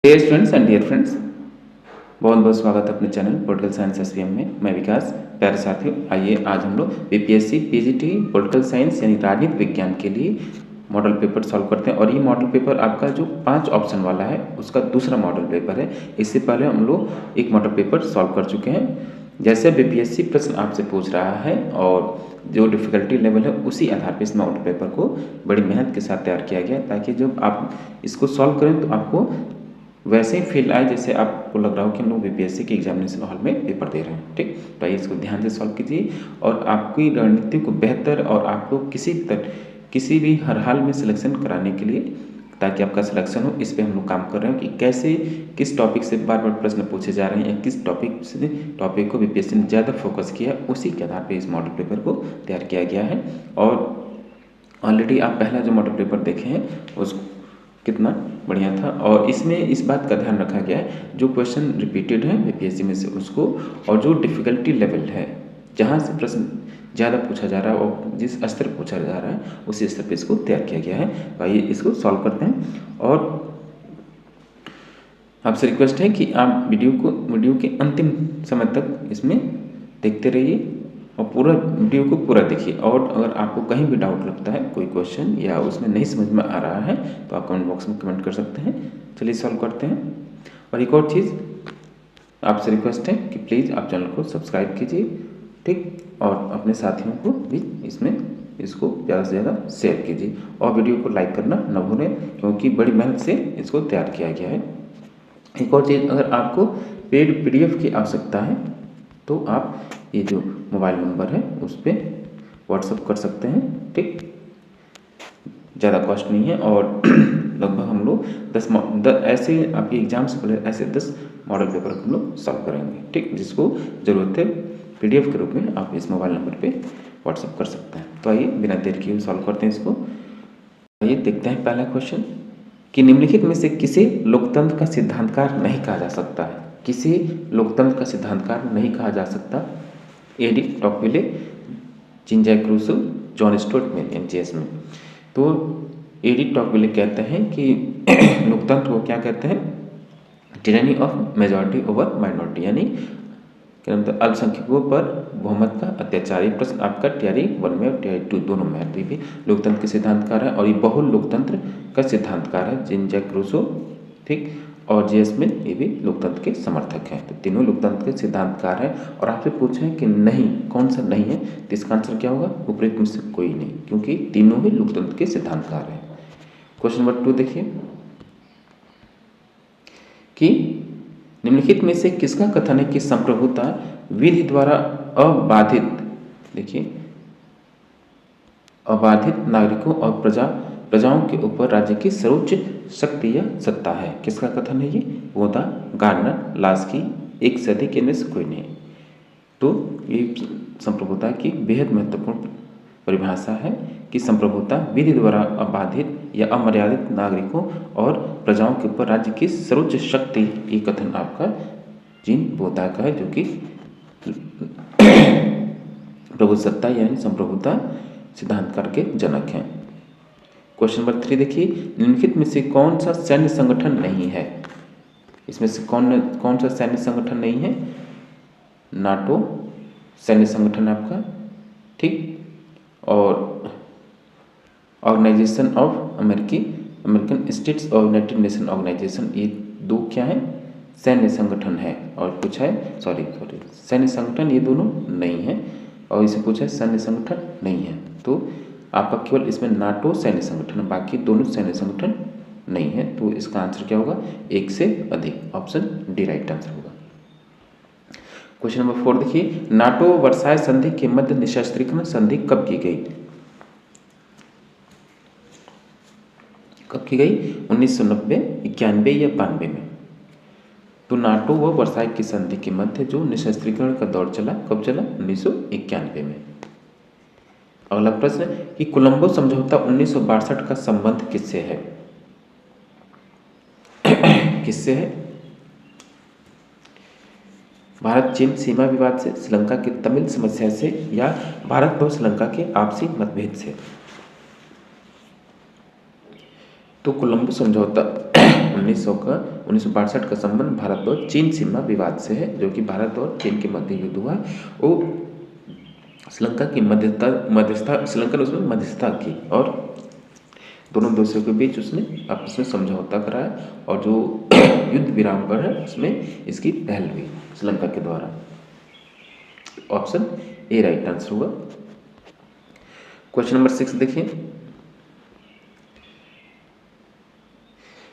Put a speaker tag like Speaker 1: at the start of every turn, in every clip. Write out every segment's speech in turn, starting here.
Speaker 1: Dear students and dear friends, बहुत बहुत स्वागत है अपने चैनल पॉलिटिकल साइंस एसपीएम में। मैं विकास। प्यारे साथियों, आइए आज हम लोग बीपीएससी पीजीटी पॉलिटिकल साइंस यानी राजनीति विज्ञान के लिए मॉडल पेपर सॉल्व करते हैं। और ये मॉडल पेपर आपका जो 5 ऑप्शन वाला है उसका दूसरा मॉडल पेपर है। इससे पहले हम लोग एक मॉडल पेपर सॉल्व कर चुके हैं। जैसे बीपीएससी प्रश्न आपसे पूछ रहा है और जो डिफ़िकल्टी लेवल है उसी आधार पर इस मॉडल पेपर को बड़ी मेहनत के साथ तैयार किया गया, ताकि जब आप इसको सॉल्व करें तो आपको वैसे ही फील आए जैसे आपको लग रहा हो कि हम लोग बीपीएससी के एग्जामिनेशन हॉल में पेपर दे रहे हैं। ठीक, तो आइए इसको ध्यान से सॉल्व कीजिए और आपकी रणनीति को बेहतर और आपको किसी भी हर हाल में सिलेक्शन कराने के लिए, ताकि आपका सिलेक्शन हो, इस पे हम लोग काम कर रहे हैं कि कैसे किस टॉपिक से बार बार प्रश्न पूछे जा रहे हैं या किस टॉपिक को बीपीएससी ने ज़्यादा फोकस किया, उसी के आधार पर इस मॉडल पेपर को तैयार किया गया है। और ऑलरेडी आप पहला जो मॉडल पेपर देखे हैं उसको कितना बढ़िया था। और इसमें इस बात का ध्यान रखा गया है जो क्वेश्चन रिपीटेड है बीपीएससी में से उसको, और जो डिफ़िकल्टी लेवल है जहाँ से प्रश्न ज़्यादा पूछा जा रहा है और जिस स्तर पर पूछा जा रहा है उसी स्तर पे इसको तैयार किया गया है। तो आइए इसको सॉल्व करते हैं। और आपसे रिक्वेस्ट है कि आप वीडियो के अंतिम समय तक इसमें देखते रहिए और पूरा वीडियो को पूरा देखिए। और अगर आपको कहीं भी डाउट लगता है, कोई क्वेश्चन या उसमें नहीं समझ में आ रहा है, तो आप कमेंट बॉक्स में कमेंट कर सकते हैं। चलिए सॉल्व करते हैं। और एक और चीज़ आपसे रिक्वेस्ट है कि प्लीज़ आप चैनल को सब्सक्राइब कीजिए, ठीक, और अपने साथियों को भी इसको ज़्यादा से ज़्यादा शेयर कीजिए और वीडियो को लाइक करना न भूलें, क्योंकि बड़ी मेहनत से इसको तैयार किया गया है। एक और चीज़, अगर आपको पेड पीडीएफ की आवश्यकता है तो आप ये जो मोबाइल नंबर है उस पर व्हाट्सअप कर सकते हैं। ठीक, ज़्यादा कॉस्ट नहीं है। और लगभग हम लोग 10 ऐसे आपके एग्जाम से पहले ऐसे 10 मॉडल पेपर हम लोग सॉल्व करेंगे। ठीक, जिसको ज़रूरत है पीडीएफ के रूप में आप इस मोबाइल नंबर पे व्हाट्सअप कर सकते हैं। तो आइए बिना देर किए सॉल्व करते हैं इसको। आइए देखते हैं पहला क्वेश्चन कि निम्नलिखित में से किसे लोकतंत्र का सिद्धांतकार नहीं कहा जा सकता है। किसे लोकतंत्र का सिद्धांतकार नहीं कहा जा सकता? A de Tocqueville, Jean Jacques Rousseau, John Stuart Mill, Engels में। तो एडी टॉकविले कहते हैं कि लोकतंत्र को क्या कहते हैं? टिरानी ऑफ मेजॉरिटी ओवर माइनॉरिटी, यानी क्या मतलब अल्पसंख्यकों पर बहुमत का अत्याचार। ये प्रश्न आपका टीआरई 1 में और टीआरई 2 दोनों में है। तो ये भी लोकतंत्र के सिद्धांतकार है और ये बहुल लोकतंत्र का सिद्धांतकार है, जीन जैक रूसो, ठीक, और जीएस मिल, ये भी लोकतंत्र के समर्थक हैं। तो तीनों लोकतंत्र के सिद्धांतकार हैं। और आपसे पूछें कि नहीं, कौन सा नहीं है, तो इसका आंसर क्या होगा? उपरोक्त में से कोई नहीं, क्योंकि तीनों ही लोकतंत्र के सिद्धांतकार हैं। क्वेश्चन नंबर 2 देखिए कि निम्नलिखित में से किसका कथन है कि संप्रभुता विधि द्वारा अबाधित, देखिए, अबाधित नागरिकों और प्रजाओं के ऊपर राज्य की सर्वोच्च शक्ति या सत्ता है? किसका कथन है ये? वोदा, गार्डनर, लास्की, एक से अधिक इनमें से कोई नहीं। तो ये संप्रभुता की बेहद महत्वपूर्ण परिभाषा है कि संप्रभुता विधि द्वारा अबाधित या अमर्यादित नागरिकों और प्रजाओं के ऊपर राज्य की सर्वोच्च शक्ति, ये कथन आपका जीन बोधा का है, जो कि प्रभुसत्ता यानी संप्रभुता सिद्धांतकार के जनक हैं। क्वेश्चन नंबर 3 देखिए, निम्नलिखित में से कौन सा सैन्य संगठन नहीं है? इसमें से कौन सा सैन्य संगठन नहीं है? नाटो सैन्य संगठन आपका, ठीक, और ऑर्गेनाइजेशन ऑफ अमेरिकन स्टेट्स और यूनाइटेड नेशन ऑर्गेनाइजेशन, ये 2 क्या है? सैन्य संगठन है। और पूछा है सॉरी सैन्य संगठन, ये दोनों नहीं है। और इसे पूछा है सैन्य संगठन नहीं है, तो आपका केवल इसमें नाटो सैन्य संगठन, बाकी दोनों सैन्य संगठन नहीं है। तो इसका आंसर क्या होगा? एक से अधिक, ऑप्शन डी राइट आंसर होगा। क्वेश्चन नंबर 4 देखिए, नाटो वर्साय संधि के मध्य निशस्त्रीकरण संधि कब की गई? कब की गई? 1990, 91 या 92 में। तो नाटो व वर्साय की संधि के मध्य जो निशस्त्रीकरण का दौर चला, कब चला? 1991 में। अगला प्रश्न कि कोलंबो समझौता 1962 का संबंध किससे है? किससे है? भारत चीन सीमा विवाद से, श्रीलंका की तमिल समस्या से, या भारत व श्रीलंका के आपसी मतभेद से? तो कोलंबो समझौता 1962 का संबंध भारत और चीन सीमा विवाद से है, जो कि भारत और चीन के मध्य युद्ध हुआ। वो श्रीलंका की श्रीलंका ने उसमें मध्यस्थता की और दोनों देशों के बीच उसने आपस में समझौता कराया और जो युद्ध विराम पर है उसमें इसकी पहल हुई श्रीलंका के द्वारा। ऑप्शन ए राइट आंसर होगा। क्वेश्चन नंबर 6 देखिए,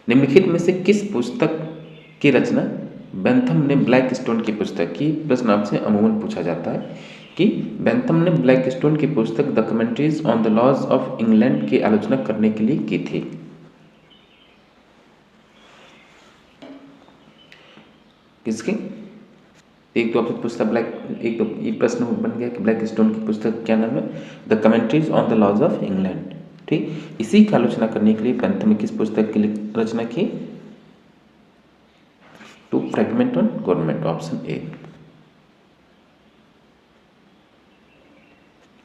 Speaker 1: निम्नलिखित में से किस पुस्तक की रचना बेंथम ने ब्लैक स्टोन की पुस्तक की? प्रश्न आपसे अमूमन पूछा जाता है कि बेंथम ने ब्लैक स्टोन की पुस्तक the commentaries on the laws of England की आलोचना करने के लिए की थी। किसकी? एक तो आपसे पूछता एक तो ये प्रश्न बन गया कि ब्लैक स्टोन की पुस्तक क्या नाम है? The commentaries on the laws of England. ठीक, इसी की आलोचना करने के लिए बेंथम ने किस पुस्तक की रचना की? To fragment on government. Option A.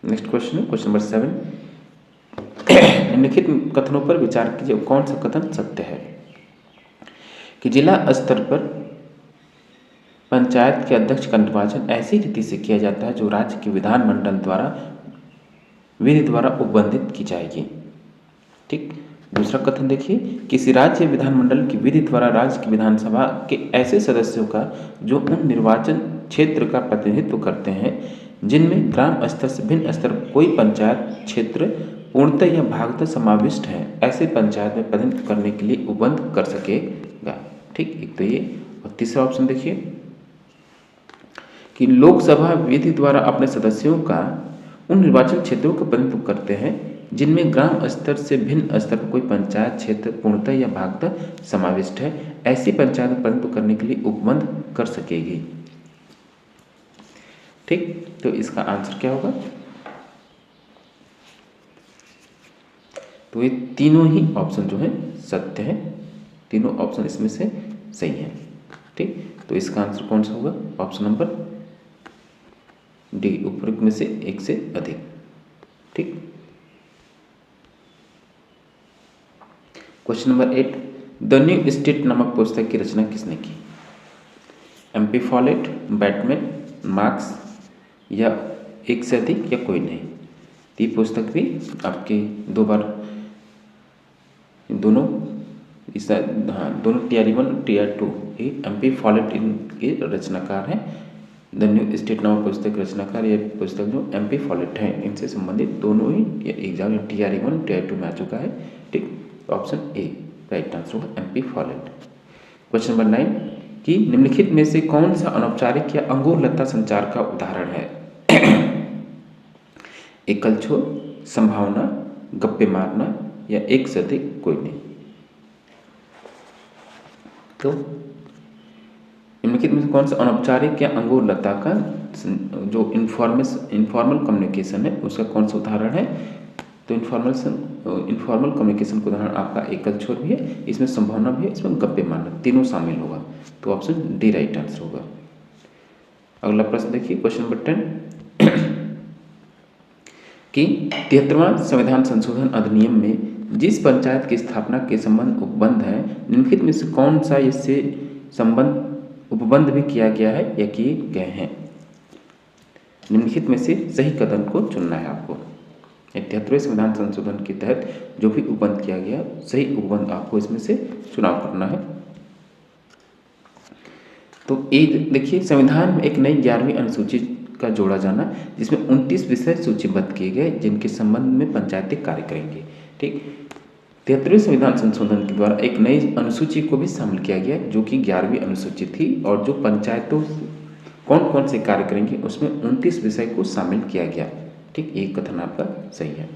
Speaker 1: Next question है क्वेश्चन नंबर 7। निम्नलिखित कथनों पर विचार कीजिए, कौन सा कथन सत्य है? कि जिला स्तर पर पंचायत के अध्यक्ष का निर्वाचन ऐसी रीति से किया जाता है जो राज्य के विधानमंडल द्वारा विधि द्वारा उपबंधित की जाएगी। ठीक, दूसरा कथन देखिए, किसी राज्य विधानमंडल की विधि द्वारा राज्य की विधानसभा के ऐसे सदस्यों का जो उन निर्वाचन क्षेत्र का प्रतिनिधित्व करते हैं जिनमें ग्राम स्तर से भिन्न स्तर कोई पंचायत क्षेत्र पूर्णतः या भागतः समाविष्ट है, ऐसे पंचायत में प्रतिनिधित्व करने के लिए उपबंध कर सकेगा। ठीक, एक तो ये। और तीसरा ऑप्शन देखिए कि लोकसभा विधि द्वारा अपने सदस्यों का उन निर्वाचन क्षेत्रों का प्रतिनिधित्व करते हैं जिनमें ग्राम स्तर से भिन्न स्तर पर कोई पंचायत क्षेत्र पूर्णतः या भागतः समाविष्ट है, ऐसी पंचायत में प्रतिनिधित्व करने के लिए उपबंध कर सकेगी। ठीक, तो इसका आंसर क्या होगा? तो ये तीनों ही ऑप्शन जो है सत्य है, तीनों ऑप्शन इसमें से सही है। ठीक, तो इसका आंसर कौन सा होगा? ऑप्शन नंबर डी, उपरोक्त में से एक से अधिक। ठीक, question number 8, the new state नामक पुस्तक की रचना किसने की? MP फॉलेट, बैटमैन, मार्क्स या एक से अधिक या कोई नहीं। तो ये पुस्तक भी आपके दो बार दोनों दोनों TR1 TR2 ये MP फॉलेट इनके रचनाकार हैं। द न्यू स्टेट नामक पुस्तक रचनाकार ये पुस्तक जो MP फॉलेट है इनसे संबंधित दोनों ही एग्जाम TR1 TR2 में आ चुका है। ठीक, ऑप्शन ए राइट आंसर होगा MP फॉलेट। क्वेश्चन नंबर 9 कि निम्नलिखित में से कौन सा अनौपचारिक या अंगुरलता संचार का उदाहरण है? एकल छोर, संभावना, गप्पे मारना या एक से अधिक कोई नहीं। तो निम्नलिखित में से कौन सा अनौपचारिक या अंगुरलता का जो इनफॉर्मल कम्युनिकेशन है उसका कौन सा उदाहरण है? तो इनफॉर्मल कम्युनिकेशन का उदाहरण आपका एकल छोर भी है, इसमें संभावना भी है, इसमें गप्पे मारना, तीनों शामिल होगा। तो ऑप्शन डी राइट आंसर होगा। अगला प्रश्न देखिए क्वेश्चन नंबर 10 कि 73वां संविधान संशोधन अधिनियम में जिस पंचायत की स्थापना के संबंध उपबंध है, निम्नलिखित में से कौन सा इससे संबंध उपबंध भी किया गया है या किए गए हैं? निम्नलिखित में से सही कदम को चुनना है आपको। 73वें संविधान संशोधन के तहत जो भी उपबंध किया गया सही उपबंध आपको इसमें से चुनाव करना है। तो एक देखिए, संविधान में एक नई 11वीं अनुसूची का जोड़ा जाना जिसमें 29 विषय सूचीबद्ध किए गए जिनके संबंध में पंचायतें कार्य करेंगे। ठीक, 73वें संविधान संशोधन के द्वारा एक नई अनुसूची को भी शामिल किया गया जो कि 11वीं अनुसूची थी और जो पंचायतों कौन कौन से कार्य करेंगे उसमें 29 विषय को शामिल किया गया। ठीक, एक कथन आपका सही है।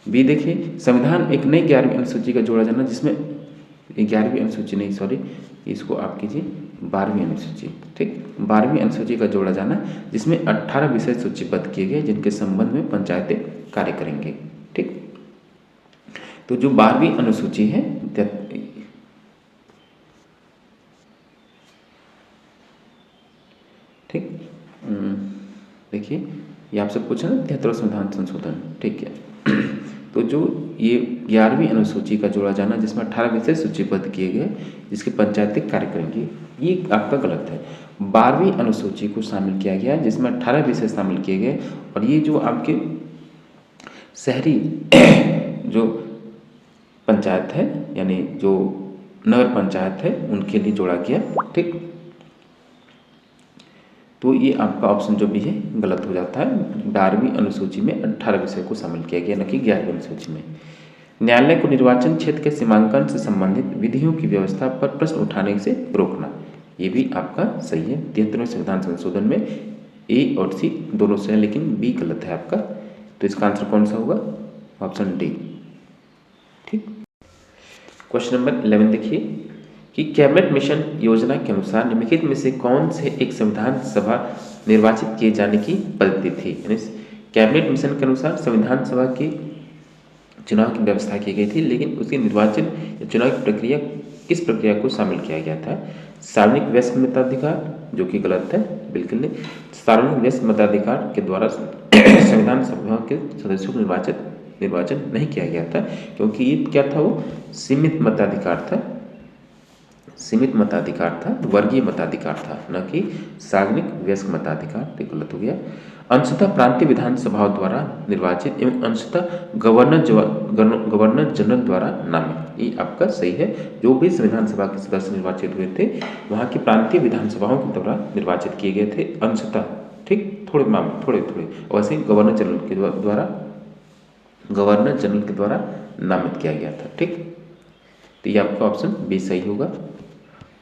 Speaker 1: बी देखिए, संविधान एक नई 11वीं अनुसूची का जोड़ा जाना जिसमें 11वीं अनुसूची नहीं सॉरी इसको आप कीजिए 12वीं अनुसूची। ठीक, 12वीं अनुसूची का जोड़ा जाना जिसमें 18 विषय सूचीबद्ध किए गए जिनके संबंध में पंचायतें कार्य करेंगे। ठीक, तो जो 12वीं अनुसूची है ठीक, देखिए ये आपसे पूछा ना 73वां संविधान संशोधन। ठीक है, तो जो ये 11वीं अनुसूची का जोड़ा जाना, जिसमें 18 विषय सूचीबद्ध किए गए, जिसके पंचायती कार्यक्रम की, ये आपका गलत है। 12वीं अनुसूची को शामिल किया गया जिसमें 18 विषय शामिल किए गए, और ये जो आपके शहरी जो पंचायत है, यानी जो नगर पंचायत है, उनके लिए जोड़ा गया। ठीक, तो ये आपका ऑप्शन जो भी है गलत हो जाता है। 12वीं अनुसूची में 18 विषय को शामिल किया गया, न कि 11वीं अनुसूची में। न्यायालय को निर्वाचन क्षेत्र के सीमांकन से संबंधित विधियों की व्यवस्था पर प्रश्न उठाने से रोकना, ये भी आपका सही है। 73वें संविधान संशोधन में ए और सी दोनों से है, लेकिन बी गलत है आपका। तो इसका आंसर कौन सा होगा? Option D. ठीक, क्वेश्चन नंबर 11 देखिए कि कैबिनेट मिशन योजना के अनुसार निम्नलिखित में से कौन से एक संविधान सभा निर्वाचित किए जाने की पद्धति थी। यानी कैबिनेट मिशन के अनुसार संविधान सभा के चुनाव की व्यवस्था की गई थी, लेकिन उसके निर्वाचन या चुनाव की प्रक्रिया, किस प्रक्रिया को शामिल किया गया था? सार्वजनिक व्यस्क मताधिकार, जो कि गलत है, बिल्कुल नहीं। सार्वजनिक व्यस्क मताधिकार के द्वारा संविधान सभा के सदस्यों को निर्वाचन नहीं किया गया था, क्योंकि ये क्या था? वो सीमित मताधिकार था, सीमित मताधिकार था, वर्गीय मताधिकार था, न कि सार्वजनिक व्यस्क मताधिकार। तो गलत हो गया। अंशतः प्रांतीय विधानसभाओं द्वारा निर्वाचित एवं अंशतः गवर्नर जनरल द्वारा नामित, ये आपका सही है। जो भी संविधान सभा के सदस्य निर्वाचित हुए थे, वहाँ की प्रांतीय विधानसभाओं के द्वारा निर्वाचित किए गए थे अंशतः। ठीक, थोड़े वैसे गवर्नर जनरल के द्वारा नामित किया गया था। ठीक, तो ये आपका ऑप्शन बी सही होगा।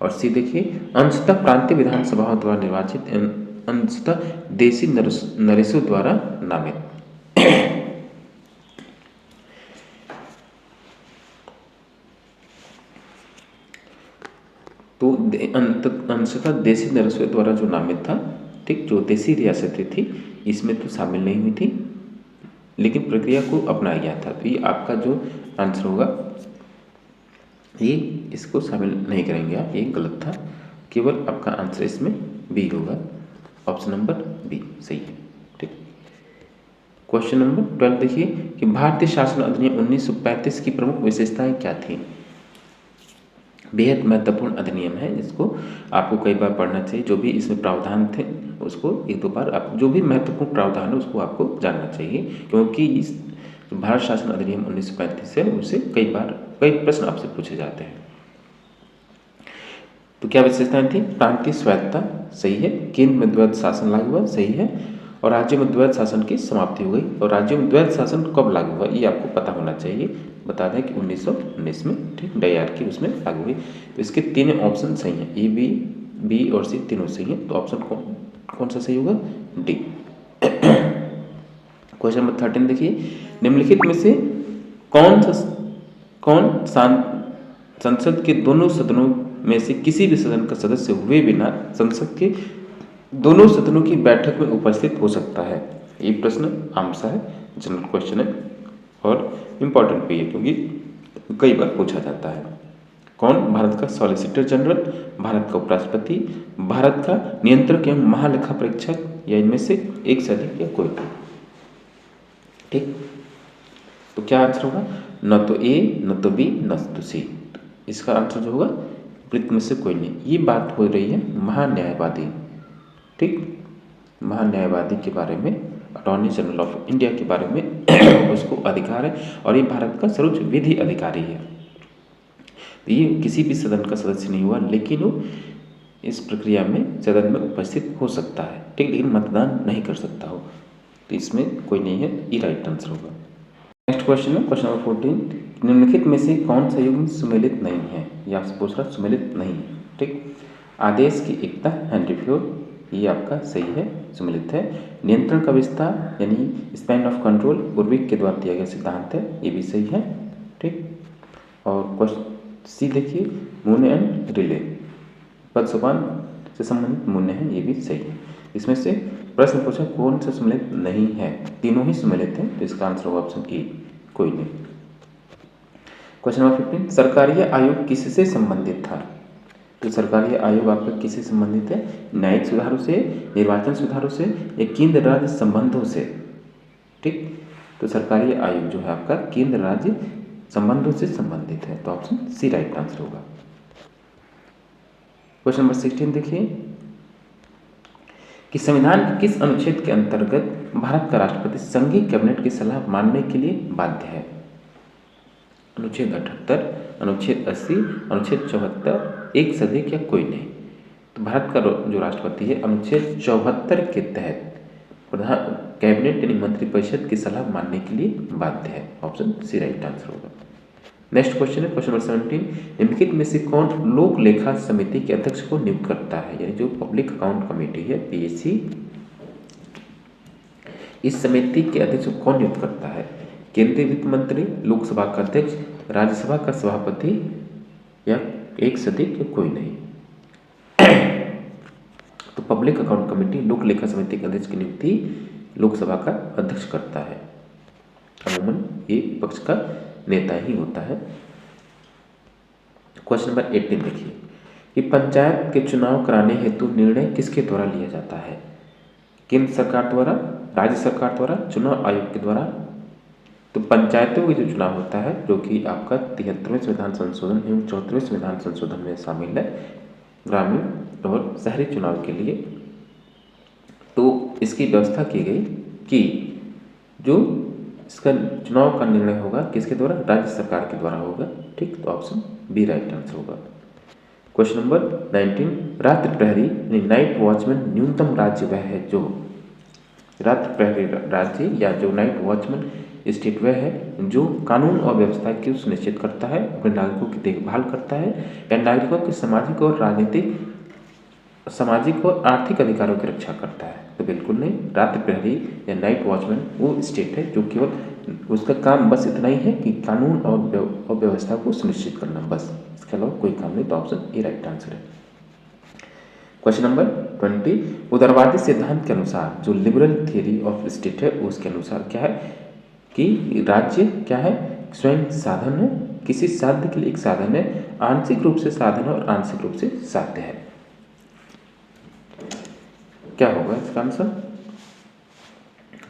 Speaker 1: और सी देखिए, अंशतः प्रांतीय विधानसभाओं द्वारा निर्वाचित एवं अंशतः देशी नरेशों द्वारा नामित। तो अंशतः देशी नरेशों द्वारा जो नामित था, ठीक, जो देशी रियासतें थी, इसमें तो शामिल नहीं हुई थी, लेकिन प्रक्रिया को अपनाया गया था। तो ये आपका जो आंसर होगा, ये इसको शामिल नहीं करेंगे आप, ये गलत था। केवल आपका आंसर इसमें बी होगा, ऑप्शन नंबर बी सही है। ठीक, क्वेश्चन नंबर 12 देखिए कि भारतीय शासन अधिनियम 1935 की प्रमुख विशेषताएं क्या थी। बेहद महत्वपूर्ण अधिनियम है, जिसको आपको कई बार पढ़ना चाहिए। जो भी इसमें प्रावधान थे उसको एक दो बार आप, जो भी महत्वपूर्ण प्रावधान है उसको आपको जानना चाहिए, क्योंकि इस भारत शासन अधिनियम 1935 है, उससे कई प्रश्न आपसे पूछे जाते हैं। तो क्या विशेषताएं थी? प्रांतीय स्वायत्तता सही है, केंद्र में द्वैध शासन लागू हुआ सही है, और राज्यों में द्वैध शासन की समाप्ति हो गई। और राज्यों में द्वैध शासन कब लागू हुआ, ये आपको पता होना चाहिए। बता दें कि 1919 में, ठीक, डायरकी उसमें लागू हुई। तो इसके तीन ऑप्शन सही हैं, ए, बी और सी तीनों सही हैं। तो ऑप्शन कौन सा सही होगा? डी। क्वेश्चन नंबर 13 देखिए, निम्नलिखित में से कौन संसद के दोनों सदनों में से किसी भी सदन का सदस्य हुए बिना संसद के दोनों सदनों की बैठक में उपस्थित हो सकता है? ये प्रश्न आम सा है, जनरल क्वेश्चन है और इम्पोर्टेंट भी है, क्योंकि कई बार पूछा जाता है। कौन? भारत का सॉलिसिटर जनरल, भारत का उपराष्ट्रपति, भारत का नियंत्रक एवं महालेखा परीक्षक, या इनमें से एक से अधिक, या कोई। ठीक, तो क्या आंसर होगा? न तो ए, न तो बी, न तो सी। इसका आंसर जो होगा विपरीत में से कोई नहीं। ये बात हो रही है महान्यायवादी, ठीक, महान्यायवादी के बारे में, अटॉर्नी जनरल ऑफ इंडिया के बारे में उसको अधिकार है, और ये भारत का सर्वोच्च विधि अधिकारी है। तो ये किसी भी सदन का सदस्य नहीं हुआ, लेकिन वो इस प्रक्रिया में सदन में उपस्थित हो सकता है, ठीक, लेकिन मतदान नहीं कर सकता हो। तो इसमें कोई नहीं है, ये राइट आंसर होगा। नेक्स्ट क्वेश्चन है क्वेश्चन नंबर 14, निम्नलिखित में से कौन सा युग्म सुमेलित नहीं है? ये आपसे पूछ रहा, सुमेलित नहीं है। ठीक, आदेश की एकता, हेनरी फ्योल, ये आपका सही है, सुमेलित है। नियंत्रण का विस्तार यानी स्पैन ऑफ कंट्रोल उर्विक के द्वारा दिया गया सिद्धांत है, ये भी सही है। ठीक, और क्वेश्चन सी देखिए, मून्य एंड रिले, पद सोपान से संबंधित मून्य है, ये भी सही है। इसमें से प्रश्न पूछा कौन सा सम्मिलित नहीं है? तीनों ही सम्मिलित हैं, तो इसका आंसर होगा ऑप्शन ए, कोई नहीं। क्वेश्चन नंबर 15, सरकारी आयोग किससे संबंधित था? तो सरकारी आयोग आपका किससे संबंधित है? न्यायिक सुधारों से, निर्वाचन सुधारों से, या केंद्र राज्य संबंधों से? ठीक, तो सरकारी आयोग जो है आपका केंद्र राज्य संबंधों से संबंधित है, तो ऑप्शन सी राइट आंसर होगा। क्वेश्चन नंबर 16 देखिए कि संविधान के किस अनुच्छेद के अंतर्गत भारत का राष्ट्रपति संघीय कैबिनेट की सलाह मानने के लिए बाध्य है? अनुच्छेद 78, अनुच्छेद 80, अनुच्छेद 74, एक से अधिक या कोई नहीं। तो भारत का जो राष्ट्रपति है अनुच्छेद 74 के तहत प्रधान कैबिनेट यानी मंत्रिपरिषद की सलाह मानने के लिए बाध्य है, ऑप्शन सी राइट आंसर होगा। नेक्स्ट क्वेश्चन है क्वेश्चन नंबर 17, निम्नलिखित में से कौन लोक लेखा समिति के अध्यक्ष को नियुक्त करता है? यानी जो पब्लिक अकाउंट कमेटी है पीएसी, इस समिति के अध्यक्ष को कौन नियुक्त करता है? केंद्रीय वित्त मंत्री, लोकसभा का अध्यक्ष, राज्यसभा का सभापति या एक से अधिक या कोई नहीं। तो पब्लिक अकाउंट कमेटी लोक लेखा समिति के अध्यक्ष की नियुक्ति लोकसभा का अध्यक्ष करता है। अमूमन ये विपक्ष का नेता ही होता है। क्वेश्चन नंबर 18 देखिए कि पंचायत के चुनाव कराने हेतु निर्णय किसके द्वारा लिया जाता है? केंद्र सरकार द्वारा, राज्य सरकार द्वारा, चुनाव आयोग के द्वारा। तो पंचायतों के जो चुनाव होता है जो कि आपका 73वें संविधान संशोधन एवं 74वें संविधान संशोधन में शामिल है ग्रामीण और शहरी चुनाव के लिए, तो इसकी व्यवस्था की गई कि जो इसका चुनाव का निर्णय होगा किसके द्वारा? राज्य सरकार के द्वारा होगा। ठीक, तो ऑप्शन बी राइट आंसर होगा। क्वेश्चन नंबर 19, रात्रि प्रहरी यानी नाइट वॉचमैन न्यूनतम राज्य वह है जो रात्रि प्रहरी राज्य या जो नाइट वॉचमैन स्टेट वह है जो कानून और व्यवस्था की सुनिश्चित करता है, अपने नागरिकों की देखभाल करता है या नागरिकों के सामाजिक और राजनीतिक, सामाजिक और आर्थिक अधिकारों की रक्षा करता है। तो बिल्कुल नहीं, रात्रि प्रहरी या नाइट वॉचमैन वो स्टेट है जो केवल उसका काम बस इतना ही है कि कानून और व्यवस्था को सुनिश्चित करना, बस, इसके अलावा कोई काम नहीं। तो ऑप्शन ए राइट आंसर है। क्वेश्चन नंबर 20, उदारवादी सिद्धांत के अनुसार जो लिबरल थियरी ऑफ स्टेट है उसके अनुसार क्या है कि राज्य क्या है? स्वयं साधन है, किसी साध्य के लिए एक साधन है, आंशिक रूप से साधन है और आंशिक रूप से साध्य है। क्या होगा इसका आंसर?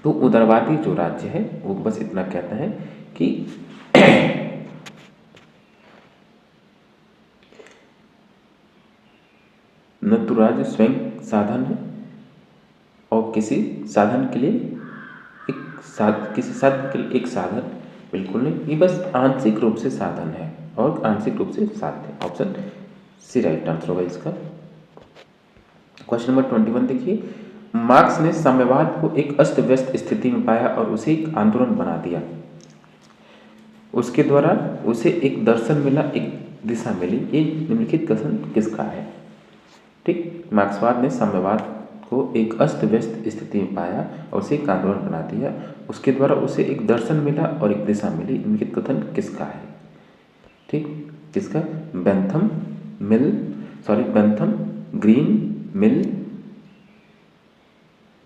Speaker 1: तो उदारवादी जो राज्य है वो बस इतना कहता है कि न तो राज्य स्वयं साधन है और किसी साधन के लिए किसी साधन के लिए एक साधन, बिल्कुल नहीं, ये बस आंशिक रूप से साधन है और आंशिक रूप से साध्य। ऑप्शन सी राइट आंसर होगा इसका। क्वेश्चन नंबर 21 देखिए, मार्क्स ने साम्यवाद को एक अस्त व्यस्त स्थिति में पाया और उसे एक आंदोलन बना दिया। उसके द्वारा उसे एक दर्शन मिला, एक दिशा मिली। ये निम्नलिखित कथन किसका है? ठीक, मार्क्सवाद ने साम्यवाद को एक अस्त व्यस्त स्थिति में पाया और उसे एक आंदोलन बना दिया। उसके द्वारा उसे एक दर्शन मिला और एक दिशा मिली। निम्नलिखित कथन किसका है? ठीक, किसका? बेंथम, ग्रीन, मिल,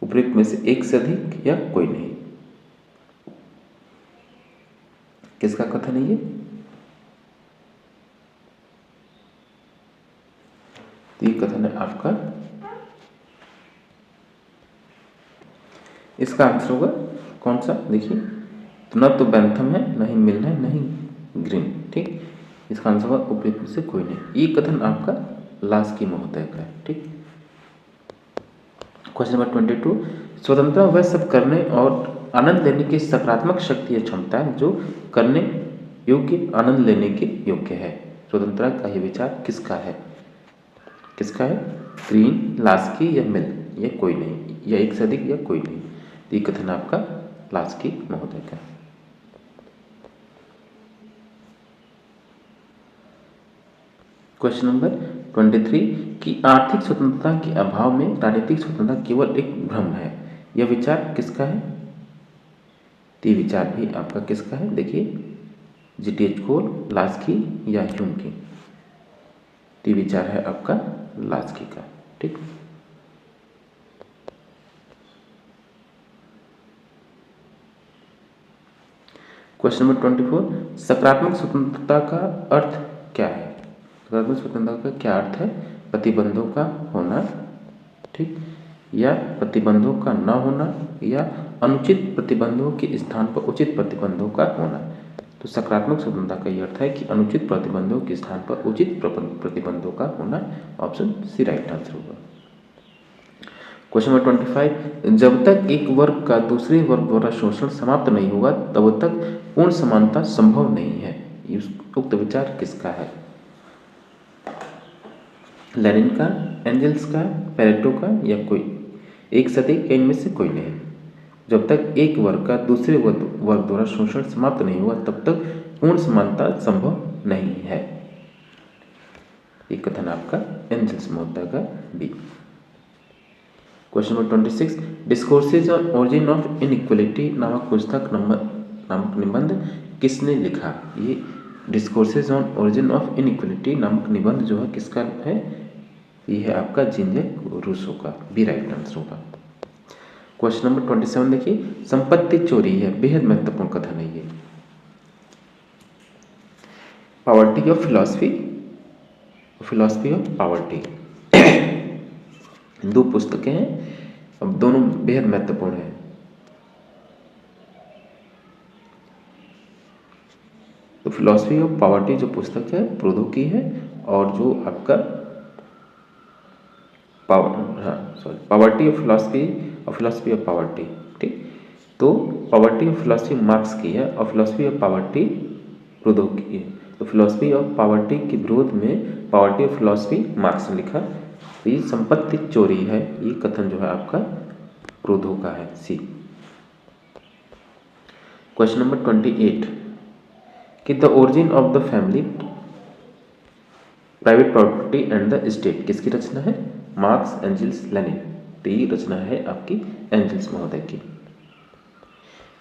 Speaker 1: उपयुक्त में से एक से अधिक या कोई नहीं। किसका कथन है ये? तो ये कथन है आपका, इसका आंसर होगा कौन सा? देखिए, तो न तो बेंथम है, न ही मिल है, न ही ग्रीन। ठीक, इसका आंसर होगा उपयुक्त में से कोई नहीं। ये कथन आपका लास्की महोदय का है। ठीक, क्वेश्चन नंबर 22, स्वतंत्रता वह सब करने और आनंद लेने की सकारात्मक शक्ति या क्षमता है जो करने योग्य, आनंद लेने के योग्य है। स्वतंत्रता का यह विचार किसका है? किसका है? ग्रीन, लास्की या मिल, या कोई नहीं, या एक से अधिक या कोई नहीं। ये कथन आपका लास्की महोदय का। क्वेश्चन नंबर 23 कि आर्थिक स्वतंत्रता के अभाव में राजनीतिक स्वतंत्रता केवल एक भ्रम है। यह विचार किसका है? ये विचार भी आपका किसका है? देखिए, जीटीएच कोल, लास्की या ह्यूम की। ये विचार है आपका लास्की का। ठीक, क्वेश्चन नंबर 24, सकारात्मक स्वतंत्रता का अर्थ क्या है? सकारात्मक स्वतंत्रता का क्या अर्थ है? प्रतिबंधों का होना, ठीक, या प्रतिबंधों का न होना, या अनुचित प्रतिबंधों के स्थान पर उचित प्रतिबंधों का होना। तो सकारात्मक स्वतंत्रता का यह अर्थ है कि अनुचित प्रतिबंधों के स्थान पर उचित प्रतिबंधों का होना। ऑप्शन सी राइट आंसर होगा। क्वेश्चन नंबर 25, जब तक एक वर्ग का दूसरे वर्ग द्वारा शोषण समाप्त नहीं होगा तब तक पूर्ण समानता संभव नहीं है। उक्त विचार किसका है? लेनिन का, एंजल्स का, पेरेटो का या कोई एक सदी या इनमें से कोई नहीं। जब तक एक वर्ग का दूसरे वर्ग द्वारा शोषण समाप्त नहीं हुआ तब तक पूर्ण समानता संभव नहीं है। ये कथन आपका एंजल्स महोदय का B. Question number 26, discourses on origin of inequality नामक पुस्तक नामक निबंध किसने लिखा? ये discourses on origin of inequality नामक निबंध जो है किसका है? ये है आपका जीन जैक रूसो का। बी राइट आंसर होगा। क्वेश्चन नंबर 27 देखिए, संपत्ति चोरी है बेहद महत्वपूर्ण कथन है ये। Poverty of philosophy, philosophy of poverty, दो पुस्तकें हैं, अब दोनों बेहद महत्वपूर्ण हैं। तो फिलॉसफी ऑफ पॉवर्टी जो पुस्तक है प्रोदो की है, और जो आपका पॉवर्टी ऑफ फिलॉसफी और फिलॉसफी ऑफ पॉवर्टी, ठीक। तो पॉवर्टी ऑफ फिलॉसफी मार्क्स की है और फिलॉसफी ऑफ पॉवर्टी प्रोदो की है। तो फिलॉसफी ऑफ पॉवर्टी के विरोध में पॉवर्टी ऑफ फिलॉसफी मार्क्स ने लिखा। तो ये संपत्ति चोरी है, ये कथन जो है आपका प्रोदो का है, सी। क्वेश्चन नंबर 28, कि the origin of the family, private property and the state किसकी रचना है? Marx, Engels, Lenin. तो ये रचना है आपकी एंजल्स महोदय की।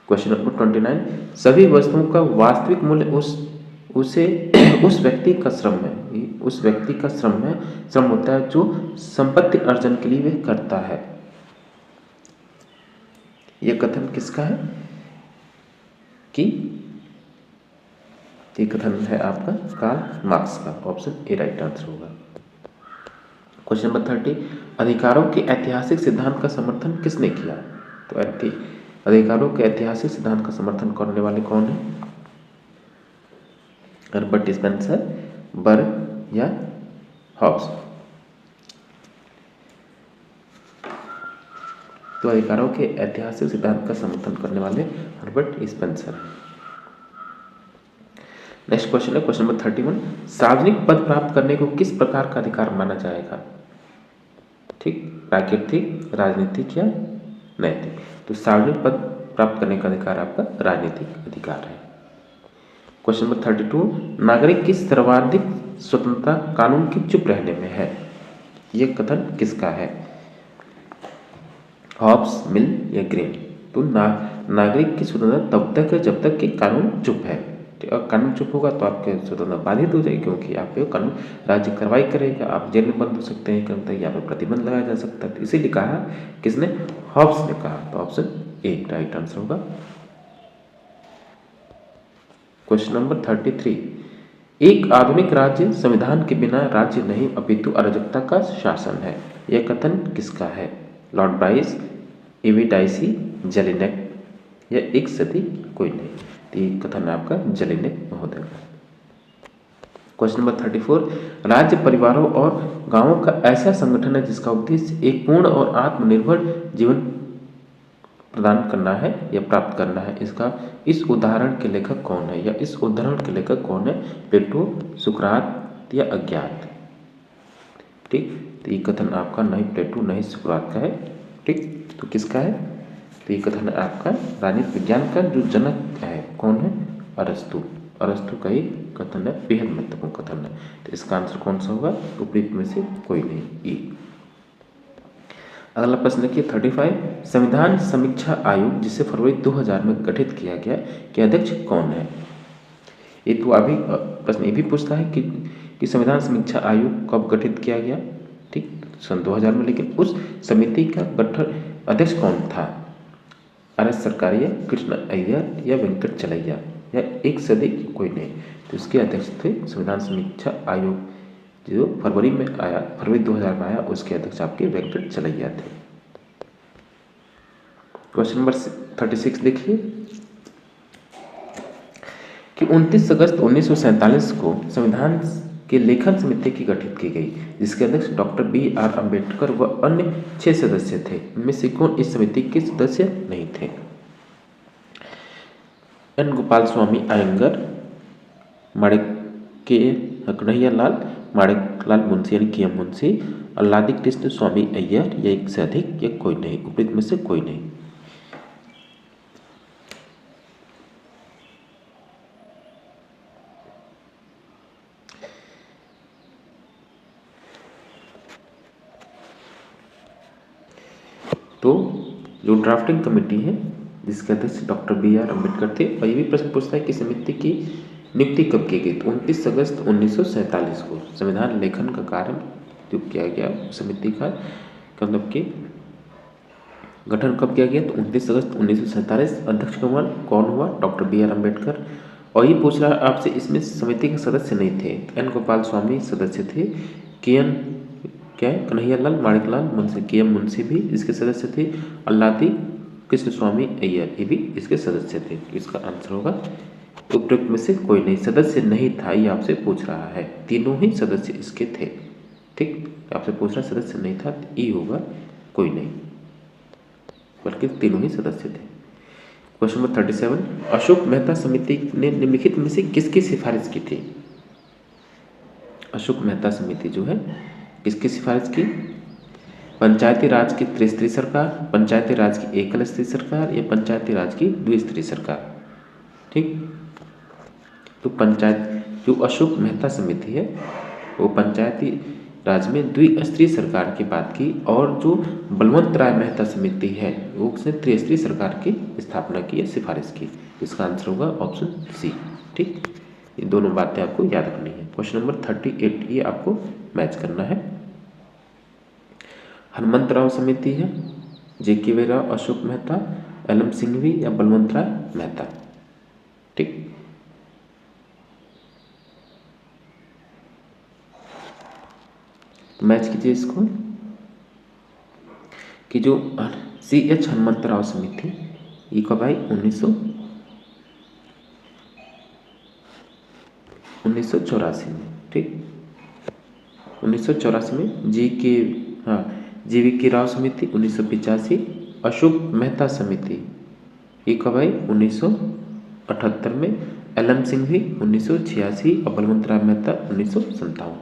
Speaker 1: क्वेश्चन नंबर 29, सभी वस्तुओं का वास्तविक मूल्य उस व्यक्ति का श्रम है, उस व्यक्ति का श्रम होता है जो संपत्ति अर्जन के लिए वह करता है। यह कथन किसका है? कि ये कथन है आपका कार्ल मार्क्स का। ऑप्शन ए राइट आंसर होगा। क्वेश्चन नंबर 30, अधिकारों के ऐतिहासिक सिद्धांत का समर्थन किसने किया? तो अधिकारों के ऐतिहासिक सिद्धांत का समर्थन करने वाले कौन है? हर्बर्ट स्पेंसर, बर्ग या हॉब्स? तो अधिकारों के ऐतिहासिक सिद्धांत का समर्थन करने वाले हर्बर्ट स्पेंसर। नेक्स्ट क्वेश्चन है क्वेश्चन नंबर 31, सार्वजनिक पद प्राप्त करने को किस प्रकार का अधिकार माना जाएगा? ठीक, प्राकृतिक, राजनीतिक या नैतिक? तो सार्वजनिक पद प्राप्त करने का अधिकार आपका राजनीतिक अधिकार है। क्वेश्चन नंबर 32, नागरिक की सर्वाधिक स्वतंत्रता कानून के चुप रहने में है। यह कथन किसका है? हॉब्स, मिल या ग्रीन? तो नागरिक की स्वतंत्रता तब तक है जब तक कि कानून चुप है। और कानून चुप होगा तो आपके स्वतंत्रता बाधित हो जाएगी, क्योंकि आप पे कानून राज्य कार्रवाई करेगा, आप जेल में बंद हो सकते हैं, करते यहाँ पे प्रतिबंध लगाया जा सकता है। तो इसीलिए कहा किसने? हॉब्स ने कहा। तो ऑप्शन ए राइट आंसर होगा। क्वेश्चन नंबर 33, एक आधुनिक राज्य संविधान के बिना राज्य नहीं अपितु अराजकता का शासन है। यह कथन किसका है? लॉर्ड ब्राइस, एवी डाइसी, जेलिनेक या एक सदी कोई नहीं? तो ये कथन है आपका जेलिनेक महोदय का। क्वेश्चन नंबर 34, राज्य परिवारों और गांवों का ऐसा संगठन है जिसका उद्देश्य एक पूर्ण और आत्मनिर्भर जीवन प्रदान करना है या प्राप्त करना है। इस उदाहरण के लेखक कौन है, या इस उदाहरण के लेखक कौन है? प्लेटो, सुकरात या अज्ञात? ठीक, तो ये कथन आपका नहीं प्लेटो नहीं सुकरात का है। ठीक, तो किसका है? तो ये कथन है आपका राजनीतिक विज्ञान का जो जनक है, कौन है? अरस्तु। अरस्तु का ही कथन है, बेहद महत्वपूर्ण कथन है। तो इसका आंसर कौन सा होगा? उपयुक्त में से कोई नहीं, ई। अगला प्रश्न देखिए 35, संविधान समीक्षा आयोग जिसे फरवरी 2000 में गठित किया गया के अध्यक्ष कौन है? ये तो अभी प्रश्न ये भी पूछता है कि संविधान समीक्षा आयोग कब गठित किया गया? ठीक, सन 2000 में। लेकिन उस समिति का गठन अध्यक्ष कौन था? RS सरकारिया, कृष्ण अय्यर या वेंकट चलैया या एक सदी कोई नहीं? तो इसके अध्यक्ष थे संविधान समीक्षा आयोग जो फरवरी में आया, फरवरी 2000 में आया, उसके अध्यक्ष आपके वेंकट चलैया थे। क्वेश्चन नंबर 36 देखिए कि 29 अगस्त 1947 को संविधान के लेखन समिति की गठित की गई, जिसके अध्यक्ष डॉक्टर B.R. अम्बेडकर व अन्य 6 सदस्य थे। इनमें से कौन इस समिति के सदस्य नहीं थे? एन गोपाल स्वामी अयंगर, माणिक्य कन्हैया लाल, माणिकलाल मुंशी यानी के एम मुंशी, अल्लादी कृष्ण स्वामी अय्यर, या एक से अधिक, या कोई नहीं, उपयुक्त में से कोई नहीं। तो जो ड्राफ्टिंग कमेटी है जिसके अध्यक्ष डॉक्टर B.R. अम्बेडकर थे, और ये भी प्रश्न पूछता है कि समिति की नियुक्ति कब की गई? तो 29 अगस्त 1947 को संविधान लेखन का कार्य जो किया गया समिति का मतलब कि गठन कब किया गया? तो 29 अगस्त 1947। अध्यक्ष कौन हुआ? Doctor B.R. अम्बेडकर। और ये पूछ रहा है आपसे, इसमें समिति के सदस्य नहीं थे। एन गोपाल स्वामी सदस्य थे, कन्हैया लाल, माणिकलाल मुंशी, के एम मुंशी भी इसके सदस्य थे, अल्लादी कृष्ण स्वामी अय्यर ये भी इसके सदस्य थे। इसका आंसर होगा उपयुक्त में से कोई नहीं। सदस्य नहीं था ये आपसे पूछ रहा है, तीनों ही सदस्य इसके थे। ठीक, आपसे पूछ रहा सदस्य नहीं था, ई होगा कोई नहीं, बल्कि तीनों ही सदस्य थे। क्वेश्चन नंबर 37, अशोक मेहता समिति ने निम्नलिखित में से किसकी सिफारिश की थी? अशोक मेहता समिति जो है किसकी सिफारिश की? पंचायती राज की त्रिस्तरीय सरकार, पंचायती राज की एकल स्तरीय सरकार, या पंचायती राज की द्विस्तरीय सरकार? ठीक, तो पंचायत जो अशोक मेहता समिति है वो पंचायती राज में द्विस्तरीय सरकार की बात की, और जो बलवंत राय मेहता समिति है वो उसने त्रिस्तरीय सरकार की स्थापना की या सिफारिश की। इसका आंसर होगा ऑप्शन सी। ठीक, ये दोनों बातें आपको याद रखनी है। क्वेश्चन नंबर 38 ये आपको मैच करना है। हनुमंतराव समिति है, J.K. राव, अशोक मेहता, LM सिंघवी, या बलवंत राय मेहता? ठीक, तो मैच कीजिए इसको कि जो C.H. हनुमंतराव समिति ये कब आई? 1984 में। ठीक, 1984 में J.V.K. राव समिति 1985, अशोक मेहता समिति ये कब आई? 1978 में, LM सिंघवी 1986, और बलवंत राय मेहता 1957।